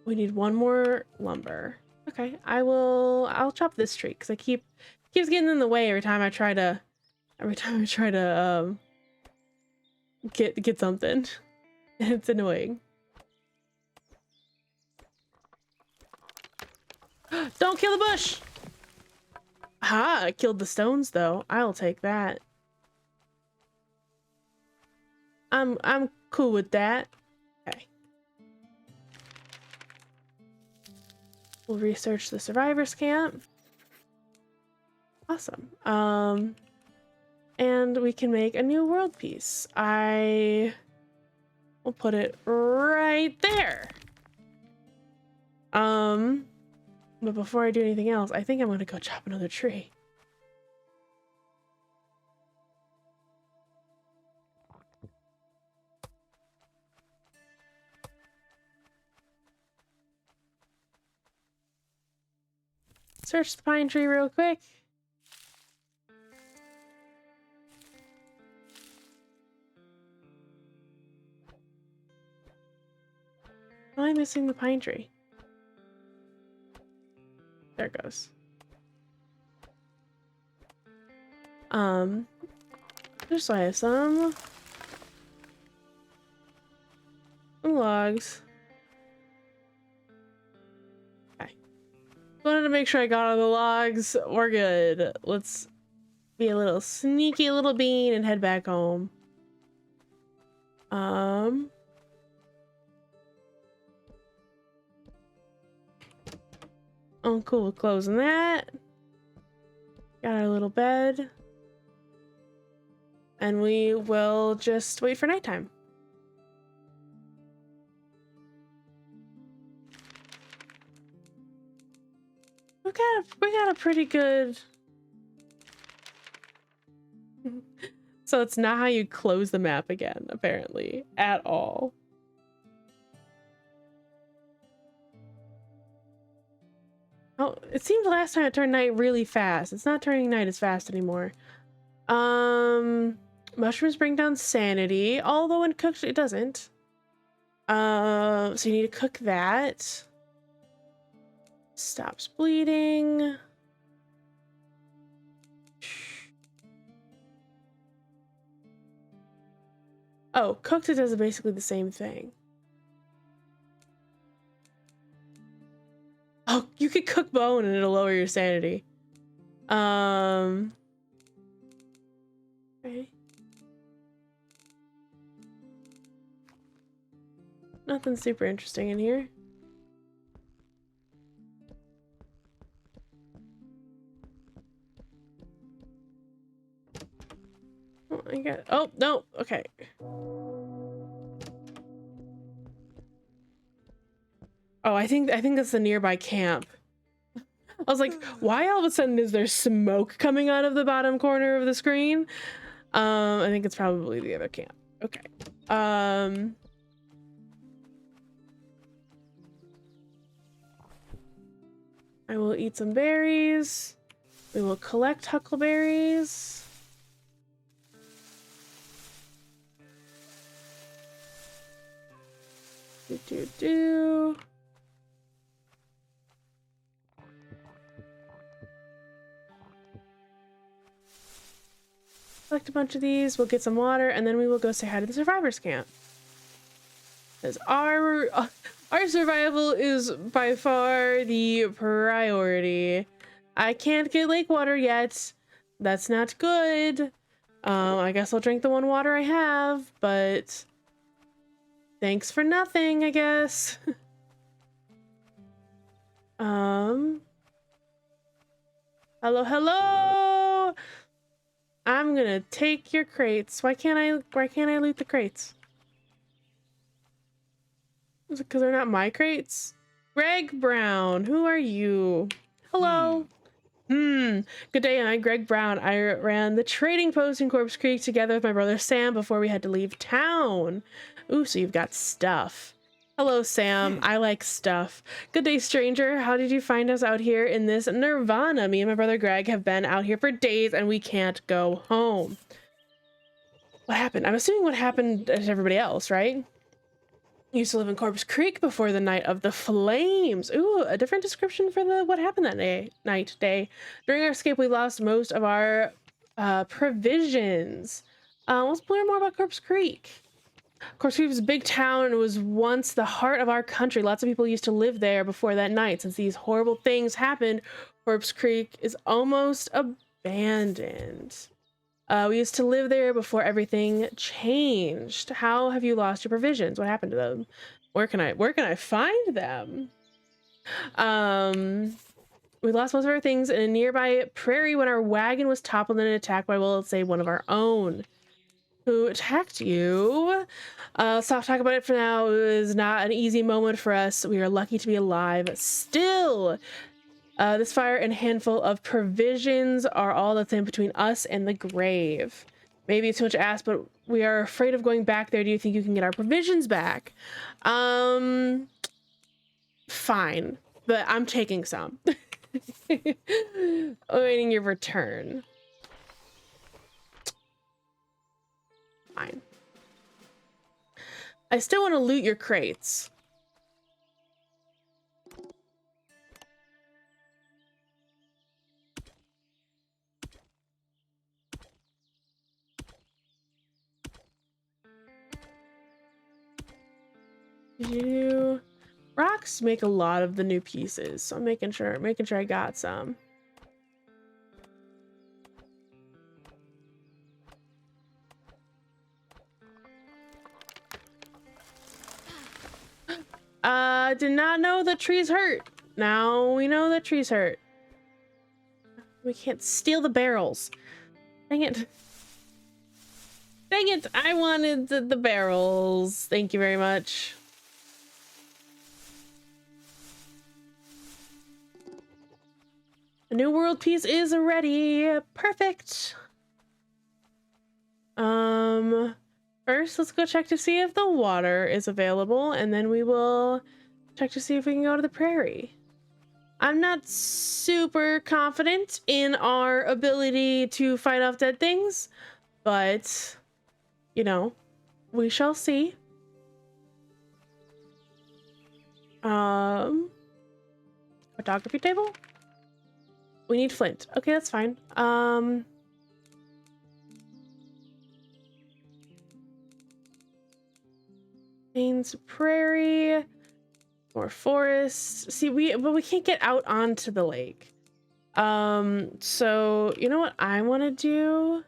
We need one more lumber. Okay, I'll chop this tree because keeps getting in the way every time I try to get something. It's annoying. Don't kill the bush! Ha! I killed the stones though. I'll take that. I'm cool with that. Okay. We'll research the survivors camp. Awesome. And we can make a new world piece. I will put it right there. But before I do anything else, I think I'm gonna go chop another tree. Search the pine tree real quick. Why am I missing the pine tree? There it goes. Just so I have some logs. Okay. Wanted to make sure I got all the logs. We're good. Let's be a little sneaky little bean and head back home. Oh, cool. Closing that. Got our little bed. And we will just wait for nighttime. We got a pretty good... So it's not how you close the map again, apparently, at all. Oh, it seemed the last time it turned night really fast. It's not turning night as fast anymore. Mushrooms bring down sanity, although when cooked it doesn't. So you need to cook that. Stops bleeding. Oh, cooked it does basically the same thing. Oh, you could cook bone and it'll lower your sanity. Okay. Nothing super interesting in here. Oh, I got. Oh no. Okay. Oh, I think that's the nearby camp. I was like, why all of a sudden is there smoke coming out of the bottom corner of the screen? I think it's probably the other camp. Okay. I will eat some berries. We will collect huckleberries. Do. Collect a bunch of these. We'll get some water, and then we will go say hi to the survivors camp. Because our survival is by far the priority. I can't get lake water yet. That's not good. I guess I'll drink the one water I have, but thanks for nothing, I guess. Hello. I'm gonna take your crates. Why can't I loot the crates? Is it because they're not my crates? Greg Brown, who are you? Hello. Good day, I'm Greg Brown. I ran the trading post in Corpse Creek together with my brother Sam before we had to leave town. Ooh, so you've got stuff. Hello, Sam. I like stuff. Good day, stranger. How did you find us out here in this nirvana? Me and my brother Greg have been out here for days and we can't go home. What happened? I'm assuming what happened to everybody else, right? Used to live in Corpse Creek before the night of the flames. Ooh, a different description for the what happened that day. During our escape, we lost most of our provisions. Let's learn more about Corpse Creek. Corpse Creek was a big town and it was once the heart of our country. Lots of people used to live there before that night. Since these horrible things happened, Corpse Creek is almost abandoned. We used to live there before everything changed. How have you lost your provisions? What happened to them? Where can I find them? We lost most of our things in a nearby prairie when our wagon was toppled and attacked by, well, let's say one of our own. Who attacked you? Stop talking about it for now. It was not an easy moment for us. We are lucky to be alive still. This fire and handful of provisions are all that's in between us and the grave. Maybe it's too much to ask, but we are afraid of going back there. Do you think you can get our provisions back? Fine, but I'm taking some. Awaiting your return. Fine. I still want to loot your crates. Rocks make a lot of the new pieces, so I'm making sure I got some. Did not know that trees hurt. Now we know that trees hurt. We can't steal the barrels. Dang it. Dang it, I wanted the barrels. Thank you very much. The new world piece is ready. Perfect. First, let's go check to see if the water is available, and then we will check to see if we can go to the prairie. I'm not super confident in our ability to fight off dead things, but, you know, we shall see. Photography table? We need flint. Okay, that's fine. Plains, prairie, more forest. See, but we can't get out onto the lake. So you know what I want to do?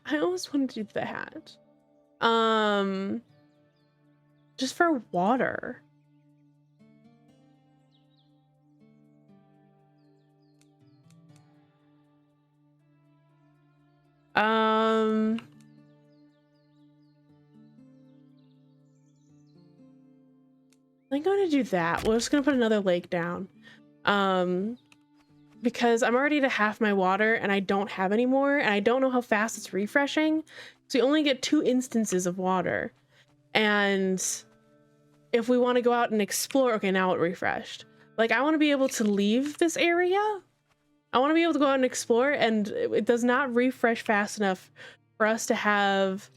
I almost want to do that. Just for water. I'm going to do that. We're just going to put another lake down. Because I'm already to half my water and I don't have any more, and I don't know how fast it's refreshing. So you only get 2 instances of water. And if we want to go out and explore, okay, now it refreshed. Like, I want to be able to leave this area. I want to be able to go out and explore, and it does not refresh fast enough for us to have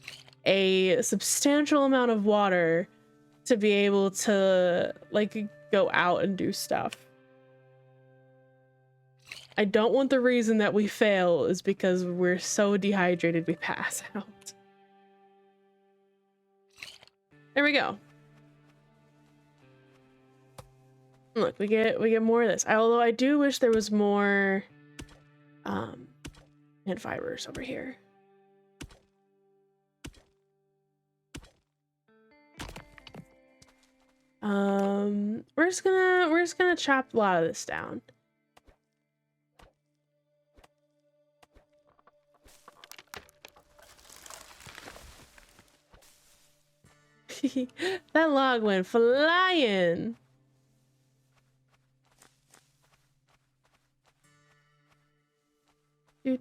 a substantial amount of water to be able to, like, go out and do stuff. I don't want the reason that we fail is because we're so dehydrated we pass out. There we go. Look, we get more of this. Although I do wish there was more plant fibers over here. We're just gonna chop a lot of this down. That log went flying. If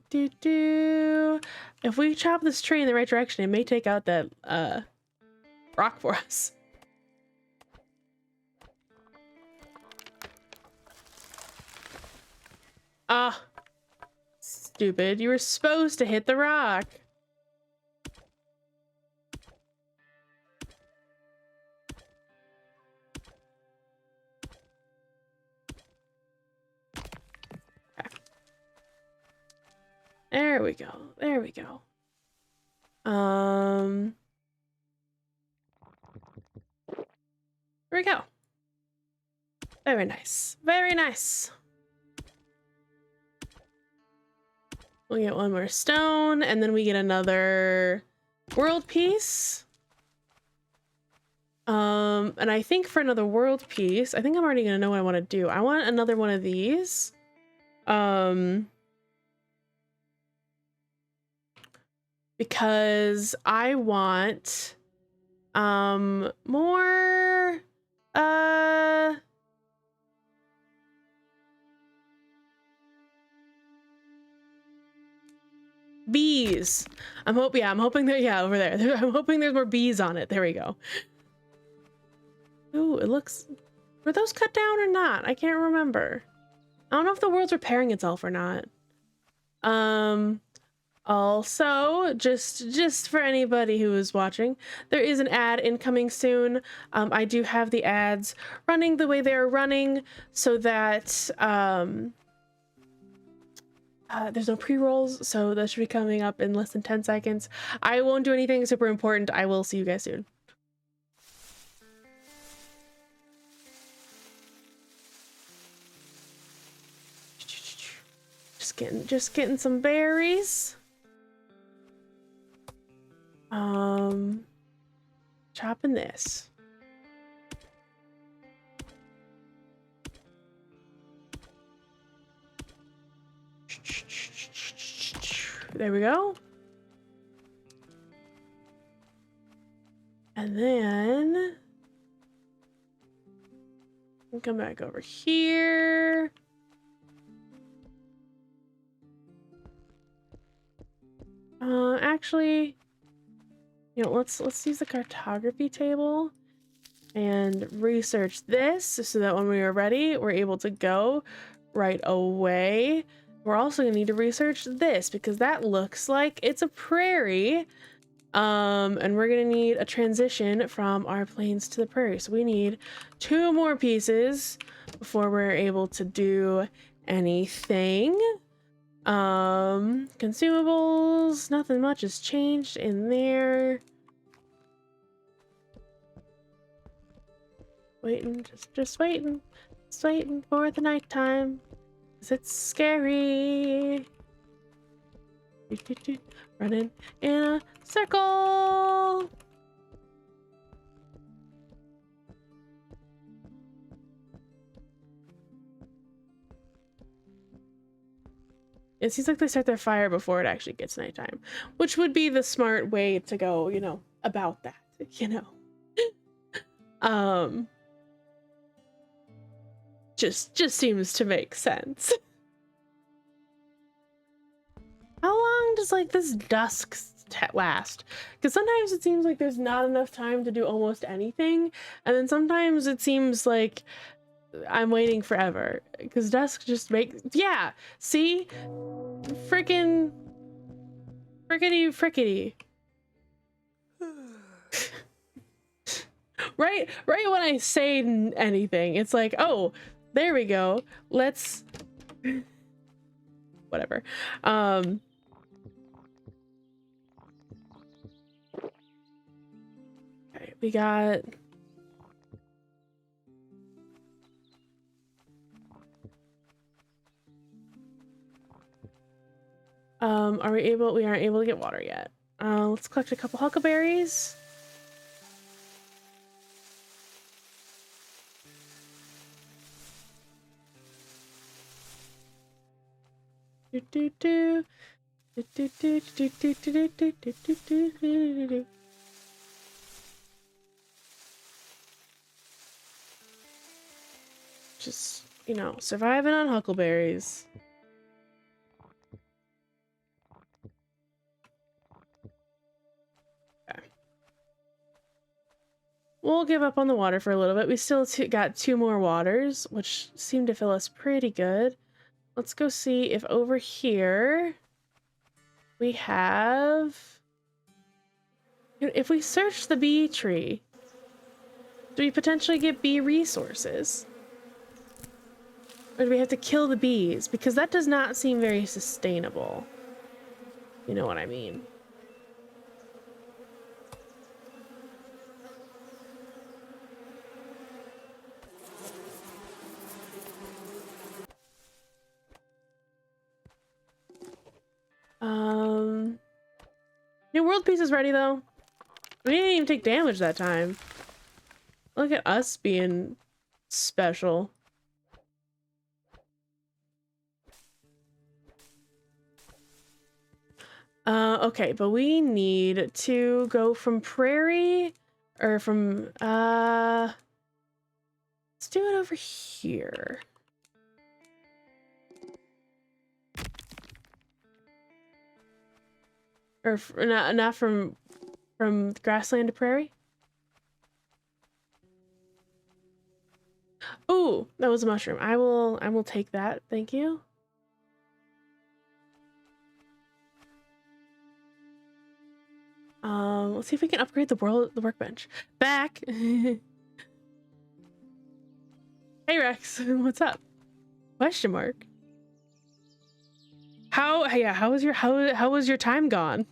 we chop this tree in the right direction, it may take out that rock for us. Ah, stupid. You were supposed to hit the rock. There we go. There we go. There we go. Very nice. Very nice. We'll get one more stone, and then we get another world piece. And I think for another world piece, I think I'm already gonna know what I want to do. I want another one of these. Because I want more bees. I'm hoping that, yeah, over there. I'm hoping there's more bees on it. There we go. Ooh, it looks, were those cut down or not? I can't remember. I don't know if the world's repairing itself or not. Also, just for anybody who is watching, there is an ad incoming soon. I do have the ads running the way they are running so that there's no pre-rolls, so that should be coming up in less than 10 seconds. I won't do anything super important. I will see you guys soon. getting some berries. Chopping this. There we go. And then come back over here. Actually, you know, let's use the cartography table and research this so that when we are ready, we're able to go right away. We're also gonna need to research this because that looks like it's a prairie. And we're gonna need a transition from our plains to the prairie. So we need 2 more pieces before we're able to do anything. Consumables, nothing much has changed in there. Waiting, just waiting for the nighttime, 'cause it's scary. Running in a circle. It seems like they start their fire before it actually gets nighttime, which would be the smart way to go, you know, about that, you know. Just seems to make sense. How long does like this dusk last? Because sometimes it seems like there's not enough time to do almost anything, and then sometimes it seems like I'm waiting forever because dusk just makes, yeah, see, frickety right when I say anything, it's like, oh, there we go, let's whatever. Okay, we got we aren't able to get water yet. Let's collect a couple huckleberries. Just, you know, surviving on huckleberries. Okay. We'll give up on the water for a little bit. We still got 2 more waters, which seem to fill us pretty good. Let's go see if over here we have... If we search the bee tree, do we potentially get bee resources? Or do we have to kill the bees? Because that does not seem very sustainable. You know what I mean? New world piece is ready though. We didn't even take damage that time. Look at us being special. Okay, but we need to go from prairie or from let's do it over here. Or not from grassland to prairie. Ooh, that was a mushroom. I will take that. Thank you. Let's see if we can upgrade the workbench. Back. Hey Rex, what's up? Question mark. How was your time gone?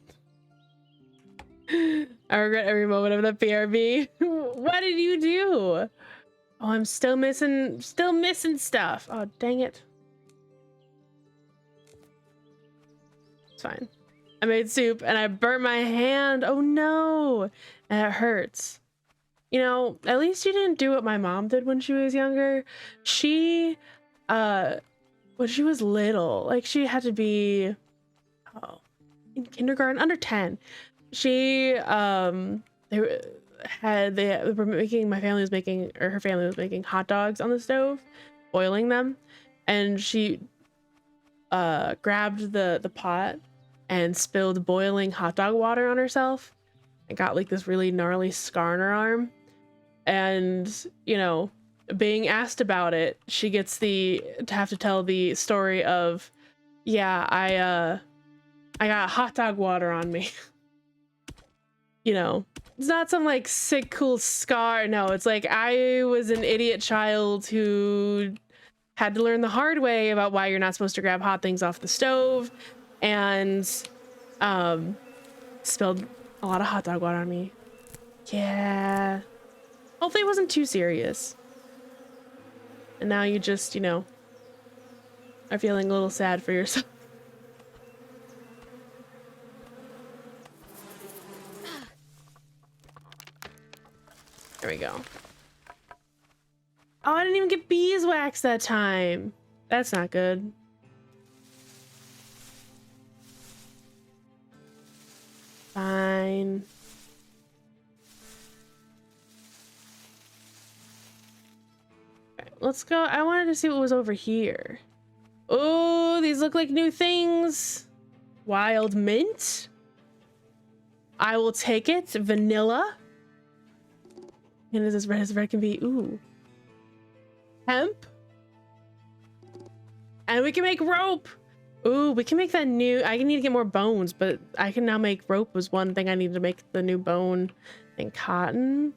I regret every moment of the BRB. What did you do? Oh, I'm still missing stuff. Oh, dang it. fine. I made soup and I burnt my hand. Oh no, and it hurts. You know, at least you didn't do what my mom did when she was younger. She, when she was little, like she had to be, oh, in kindergarten, under 10. She, they were making, my family was making, or her family was making hot dogs on the stove, boiling them. And she, grabbed the pot and spilled boiling hot dog water on herself and got like this really gnarly scar on her arm. And, you know, being asked about it, she gets to have to tell the story of, yeah, I got hot dog water on me. You know, it's not some like sick, cool scar. No, it's like I was an idiot child who had to learn the hard way about why you're not supposed to grab hot things off the stove, and spilled a lot of hot dog water on me. Yeah. Hopefully it wasn't too serious. And now you just, you know, are feeling a little sad for yourself. There we go. Oh, I didn't even get beeswax that time. That's not good. Fine. Okay, let's go. I wanted to see what was over here. Oh, these look like new things. Wild mint. I will take it. Vanilla. And is as red can be. Ooh. Hemp. And we can make rope. Ooh, we can make that new. I need to get more bones, but I can now make rope was one thing I needed to make the new bone. And cotton.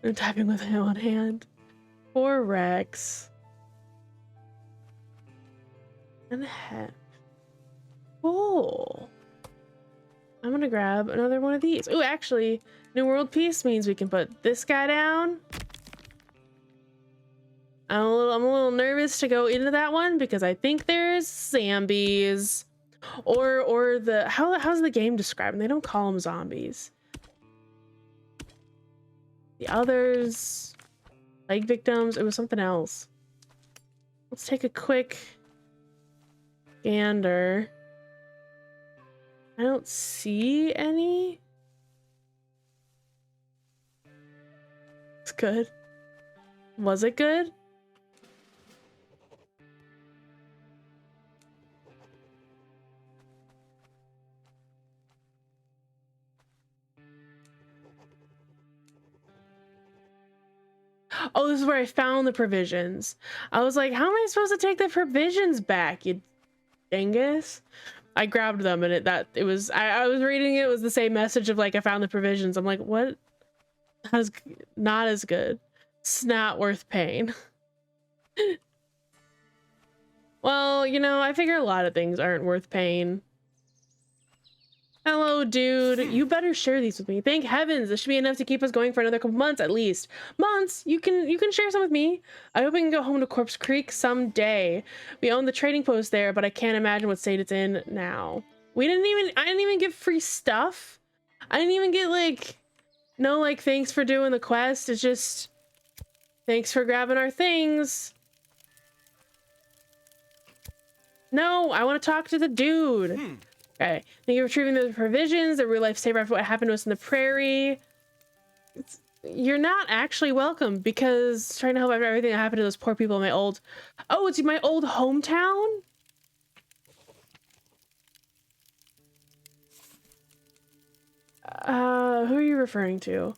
I'm typing with my one hand. 4 Rex. And hemp. Cool. I'm gonna grab another one of these. Ooh, actually, New World Peace means we can put this guy down. I'm a little nervous to go into that one because I think there's zombies, or the how's the game described? They don't call them zombies. The others, like victims, it was something else. Let's take a quick gander. I don't see any. It's good. Was it good? Oh, this is where I found the provisions. I was like, how am I supposed to take the provisions back, you dingus? I grabbed them and I was reading it was the same message of like, I found the provisions. I'm like, what? That is not as good. It's not worth paying. Well, you know, I figure a lot of things aren't worth paying. Hello, dude. You better share these with me. Thank heavens. This should be enough to keep us going for another couple months at least. Months? You can share some with me. I hope we can go home to Corpse Creek someday. We own the trading post there, but I can't imagine what state it's in now. I didn't even get free stuff. I didn't even get like, no, like, thanks for doing the quest. It's just, thanks for grabbing our things. No, I want to talk to the dude. Okay, thank you for retrieving the provisions, the real life saver after what happened to us in the prairie. You're not actually welcome because trying to help after everything that happened to those poor people in my old... Oh, it's my old hometown? Who are you referring to?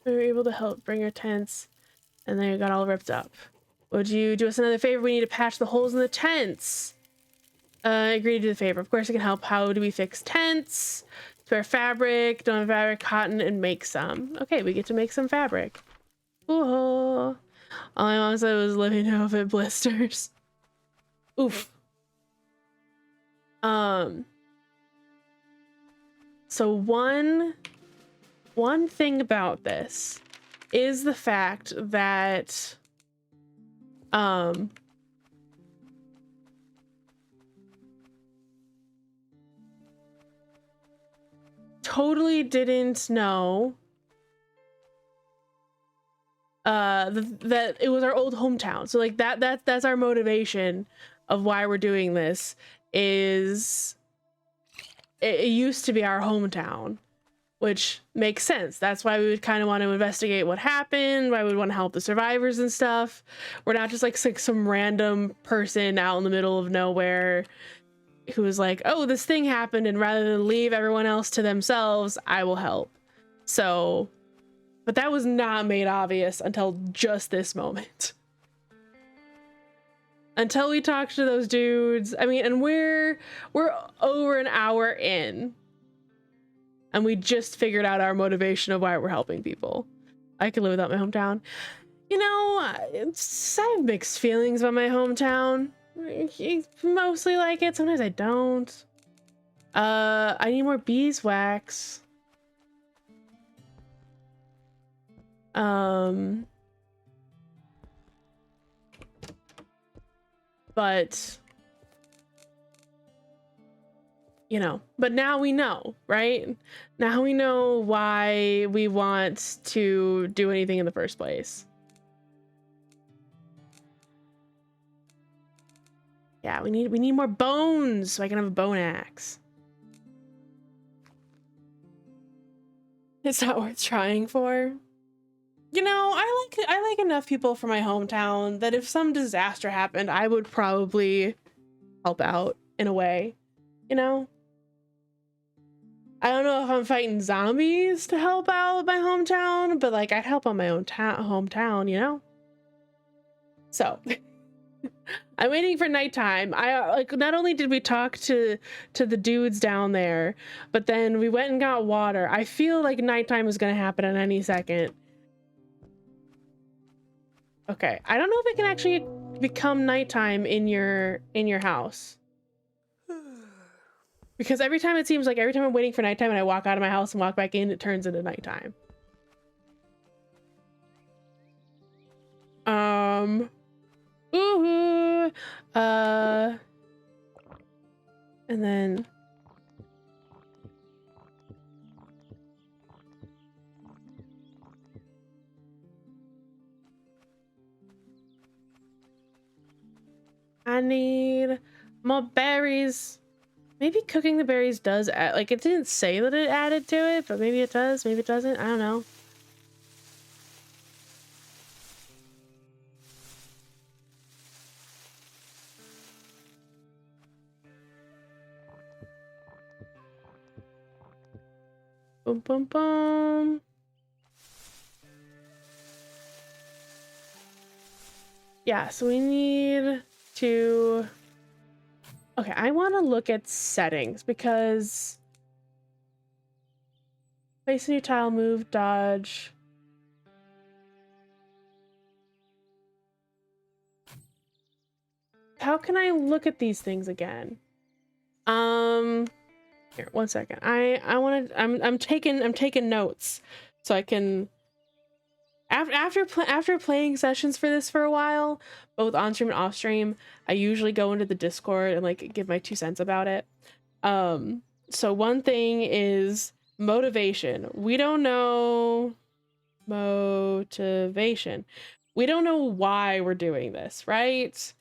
We were able to help bring our tents and then it got all ripped up. Would you do us another favor? We need to patch the holes in the tents. I agree to do the favor. Of course I can help. How do we fix tents? Spare fabric, don't have fabric, cotton, and make some. Okay, we get to make some fabric. Ooh. All my mom said was let me know if it blisters. Oof. So one thing about this is the fact that totally didn't know that it was our old hometown. So like that's our motivation of why we're doing this. Is it used to be our hometown, which makes sense. That's why we would kind of want to investigate what happened, why we would want to help the survivors and stuff. We're not just like some random person out in the middle of nowhere who was like, oh, this thing happened, and rather than leave everyone else to themselves, I will help. So, but that was not made obvious until just this moment. Until we talked to those dudes. I mean, and we're over an hour in, and we just figured out our motivation of why we're helping people. I could live without my hometown. You know, I have mixed feelings about my hometown. I mostly like it. Sometimes I don't. I need more beeswax. But you know, but now we know, right? Now we know why we want to do anything in the first place. Yeah, we need more bones so I can have a bone axe. It's not worth trying for. You know, I like enough people from my hometown that if some disaster happened, I would probably help out in a way, you know? I don't know if I'm fighting zombies to help out my hometown, but like I'd help on my own hometown, you know? So I'm waiting for nighttime. I like not only did we talk to the dudes down there, but then we went and got water. I feel like nighttime is gonna happen at any second. Okay, I don't know if it can actually become nighttime in your house. Because every time it seems like every time I'm waiting for nighttime and I walk out of my house and walk back in, it turns into nighttime. Ooh. And then I need more berries. Maybe cooking the berries does add, like it didn't say that it added to it, but maybe it does, maybe it doesn't. I don't know. Boom, boom, boom. Yeah, so we need to... Okay, I want to look at settings because... Place a new tile, move, dodge. How can I look at these things again? Here, 1 second. I'm taking notes so I can after playing sessions for this for a while, both on stream and off stream, I usually go into the Discord and like give my 2 cents about it. So one thing is motivation. We don't know motivation. We don't know why we're doing this, right?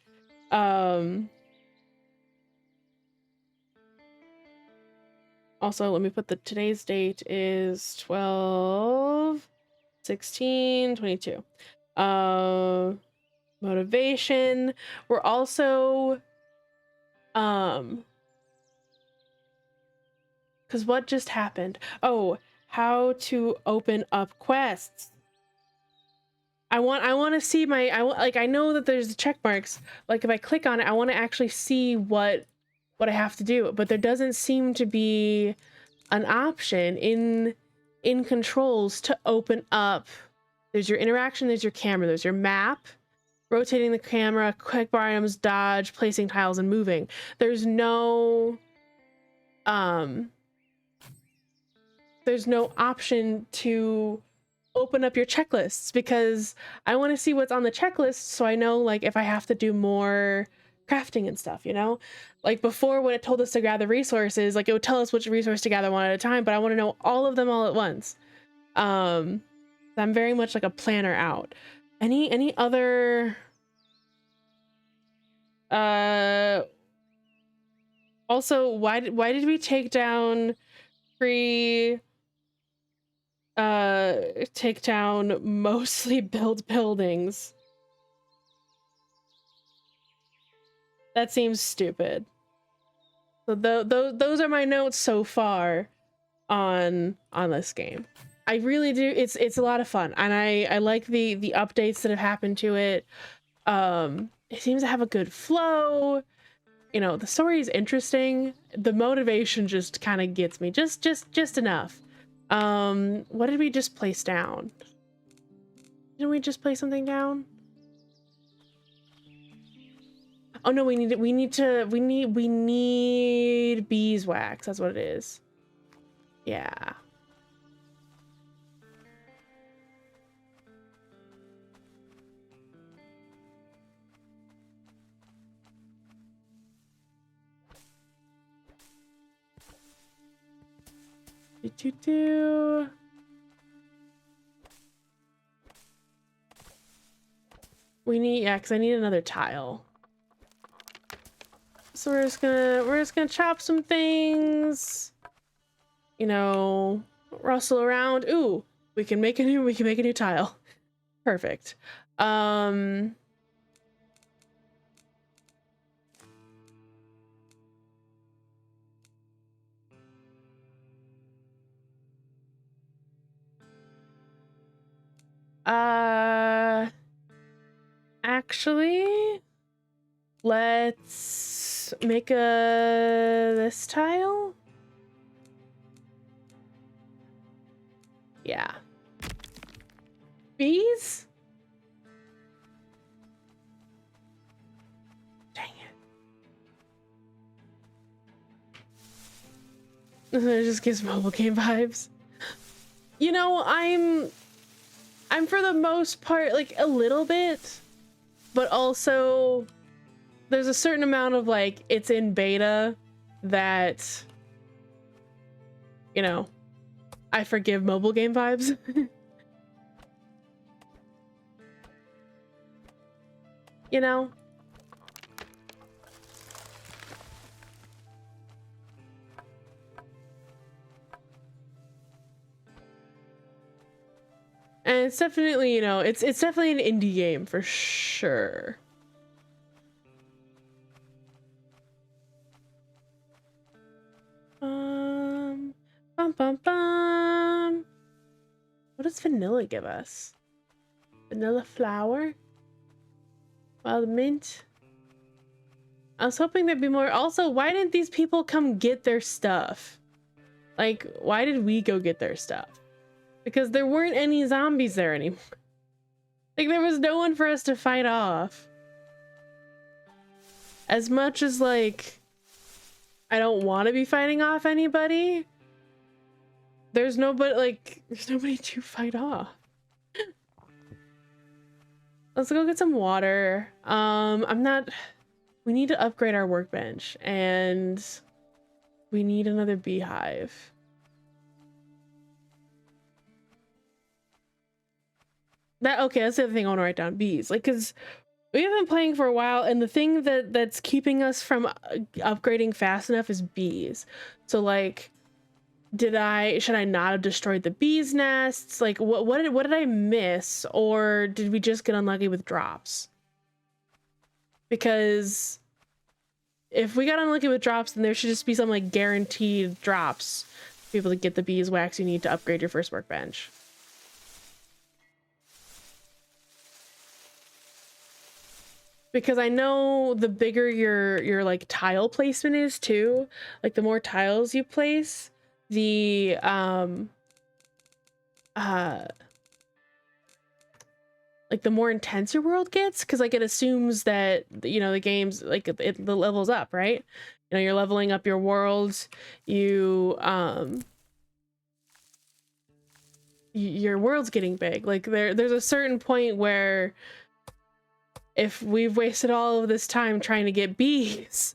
Also, let me put today's date is 12/16/22. Motivation. We're also because what just happened? Oh, how to open up quests. I want to see my I know that there's the check marks. Like if I click on it, I want to actually see what I have to do, but there doesn't seem to be an option in controls to open up. There's your interaction, there's your camera, there's your map, rotating the camera, quick bar items, dodge, placing tiles, and moving. There's no option to open up your checklists because I want to see what's on the checklist so I know like if I have to do more crafting and stuff, you know? Like before, when it told us to gather resources, like it would tell us which resource to gather one at a time, but I want to know all of them all at once. I'm very much like a planner out. Any other also, why did we take down take down mostly built buildings? That seems stupid. So those are my notes so far on this game. I really do. It's a lot of fun, and I like the updates that have happened to it. It seems to have a good flow. You know, the story is interesting. The motivation just kind of gets me just enough. What did we just place down? Didn't we just place something down? Oh no, we need beeswax. That's what it is. Yeah. We need, yeah, because I need another tile. So we're just gonna chop some things, you know, rustle around. Ooh, we can make a new tile. Perfect. Actually, let's make this tile. Yeah. Bees? Dang it. It just gives mobile game vibes. You know, I'm for the most part like a little bit, but also there's a certain amount of like it's in beta that, you know, I forgive mobile game vibes. You know? And it's definitely, you know, it's definitely an indie game for sure. Bum bum bum. What does vanilla give us? Vanilla flower? Wild mint? I was hoping there'd be more. Also, why didn't these people come get their stuff? Like, why did we go get their stuff? Because there weren't any zombies there anymore. Like, there was no one for us to fight off. As much as, like, I don't want to be fighting off anybody, there's nobody to fight off. Let's go get some water. We need to upgrade our workbench, and we need another beehive. Okay, that's the other thing I want to write down. Bees. Like, because we've been playing for a while, and the thing that's keeping us from upgrading fast enough is bees. So, like, should I not have destroyed the bees' nests? Like, what did I miss? Or did we just get unlucky with drops? Because if we got unlucky with drops, then there should just be some, like, guaranteed drops to be able to get the beeswax you need to upgrade your first workbench. Because I know the bigger your like tile placement is too, like the more tiles you place, the like the more intense your world gets, because like it assumes that, you know, the game's like the levels up, right? You know, you're leveling up your worlds, your world's getting big. Like there's a certain point where if we've wasted all of this time trying to get bees,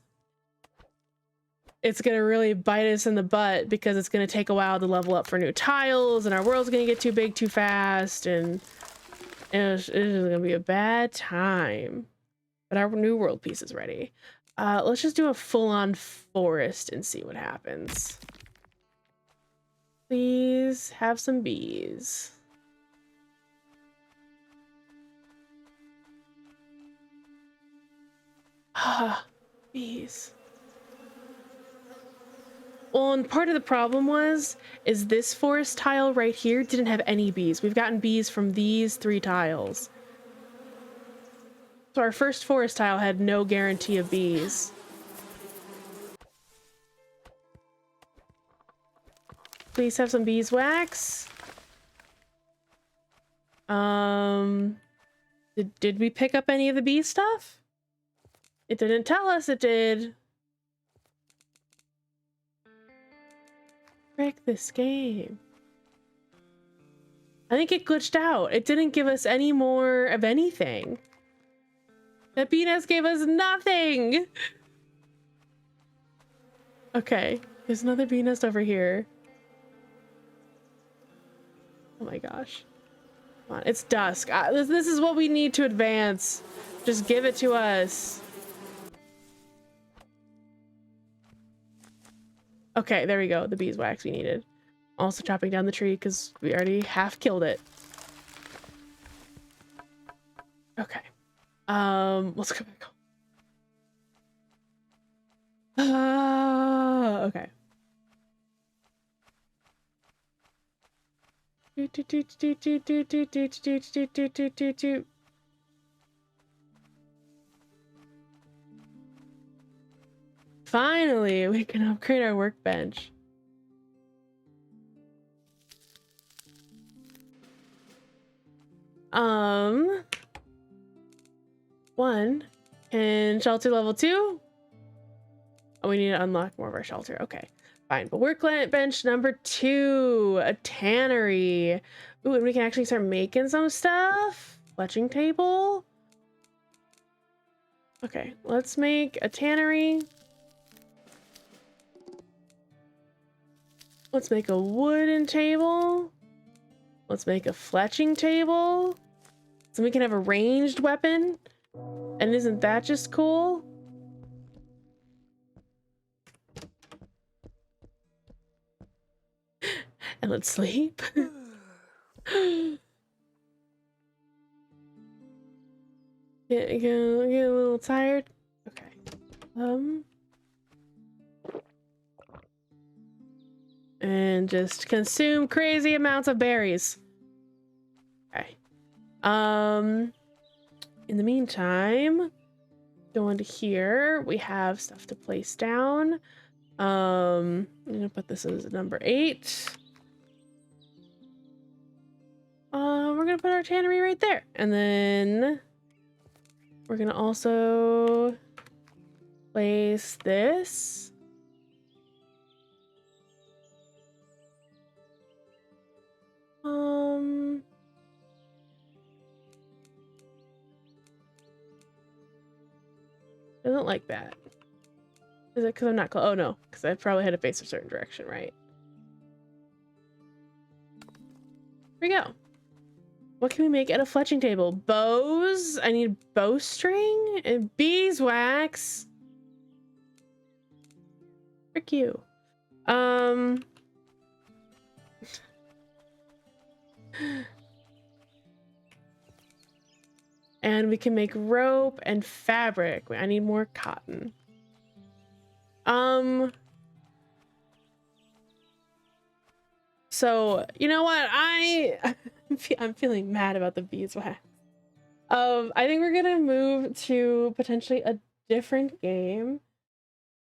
it's gonna really bite us in the butt because it's gonna take a while to level up for new tiles, and our world's gonna get too big too fast, and it's gonna be a bad time. But our new world piece is ready. Let's just do a full-on forest and see what happens. Please have some bees. Ah, bees. Well, and part of the problem is this forest tile right here didn't have any bees. We've gotten bees from these 3 tiles. So our first forest tile had no guarantee of bees. Please have some beeswax. Did we pick up any of the bee stuff? It didn't tell us it did. Frick this game. I think it glitched out. It didn't give us any more of anything. That bee nest gave us nothing! Okay, there's another bee nest over here. Oh my gosh. Come on, it's dusk. This is what we need to advance. Just give it to us. Okay, there we go. The beeswax we needed. Also chopping down the tree because we already half killed it. Okay. Let's go back home. Okay. Finally, we can upgrade our workbench. One. And shelter level 2? Oh, we need to unlock more of our shelter. Okay, fine. But workbench number 2, a tannery. Ooh, and we can actually start making some stuff. Fletching table. Okay, let's make a tannery. Let's make a wooden table. Let's make a fletching table. So we can have a ranged weapon. And isn't that just cool? And let's sleep. Get a little tired. Okay. And just consume crazy amounts of berries. Okay. In the meantime, go into here. We have stuff to place down. I'm gonna put this as number 8. We're gonna put our tannery right there, and then we're gonna also place this. Doesn't like that. Is it because I'm not close? Oh no, because I probably had to face a certain direction, right? Here we go. What can we make at a fletching table? Bows? I need bowstring and beeswax. Frick you. And we can make rope and fabric. I need more cotton. So you know what? I'm feeling mad about the beeswax. I think we're gonna move to potentially a different game.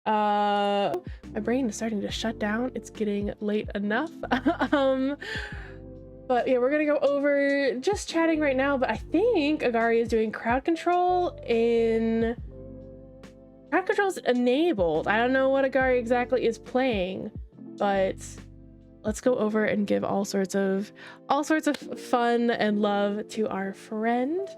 My brain is starting to shut down. It's getting late enough. But yeah, we're gonna go over just chatting right now, but I think Agari is doing crowd control in... Crowd control's enabled. I don't know what Agari exactly is playing, but let's go over and give all sorts of fun and love to our friend.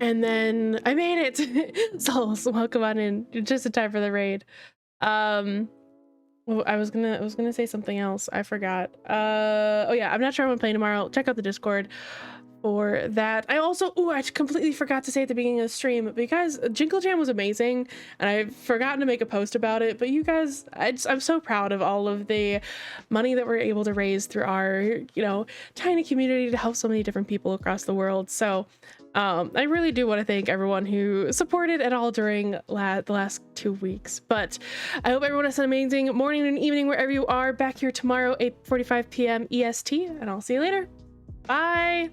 And then I made it. Souls, welcome on in. Just in time for the raid. Well, I was gonna say something else. I forgot. Oh yeah, I'm not sure I'm playing tomorrow. Check out the Discord for that. I also, I completely forgot to say at the beginning of the stream, because Jingle Jam was amazing and I've forgotten to make a post about it, but you guys, I'm so proud of all of the money that we're able to raise through our, you know, tiny community to help so many different people across the world. So I really do want to thank everyone who supported at all during the last 2 weeks. But I hope everyone has an amazing morning and evening wherever you are. Back here tomorrow, 8:45 p.m. EST, and I'll see you later. Bye.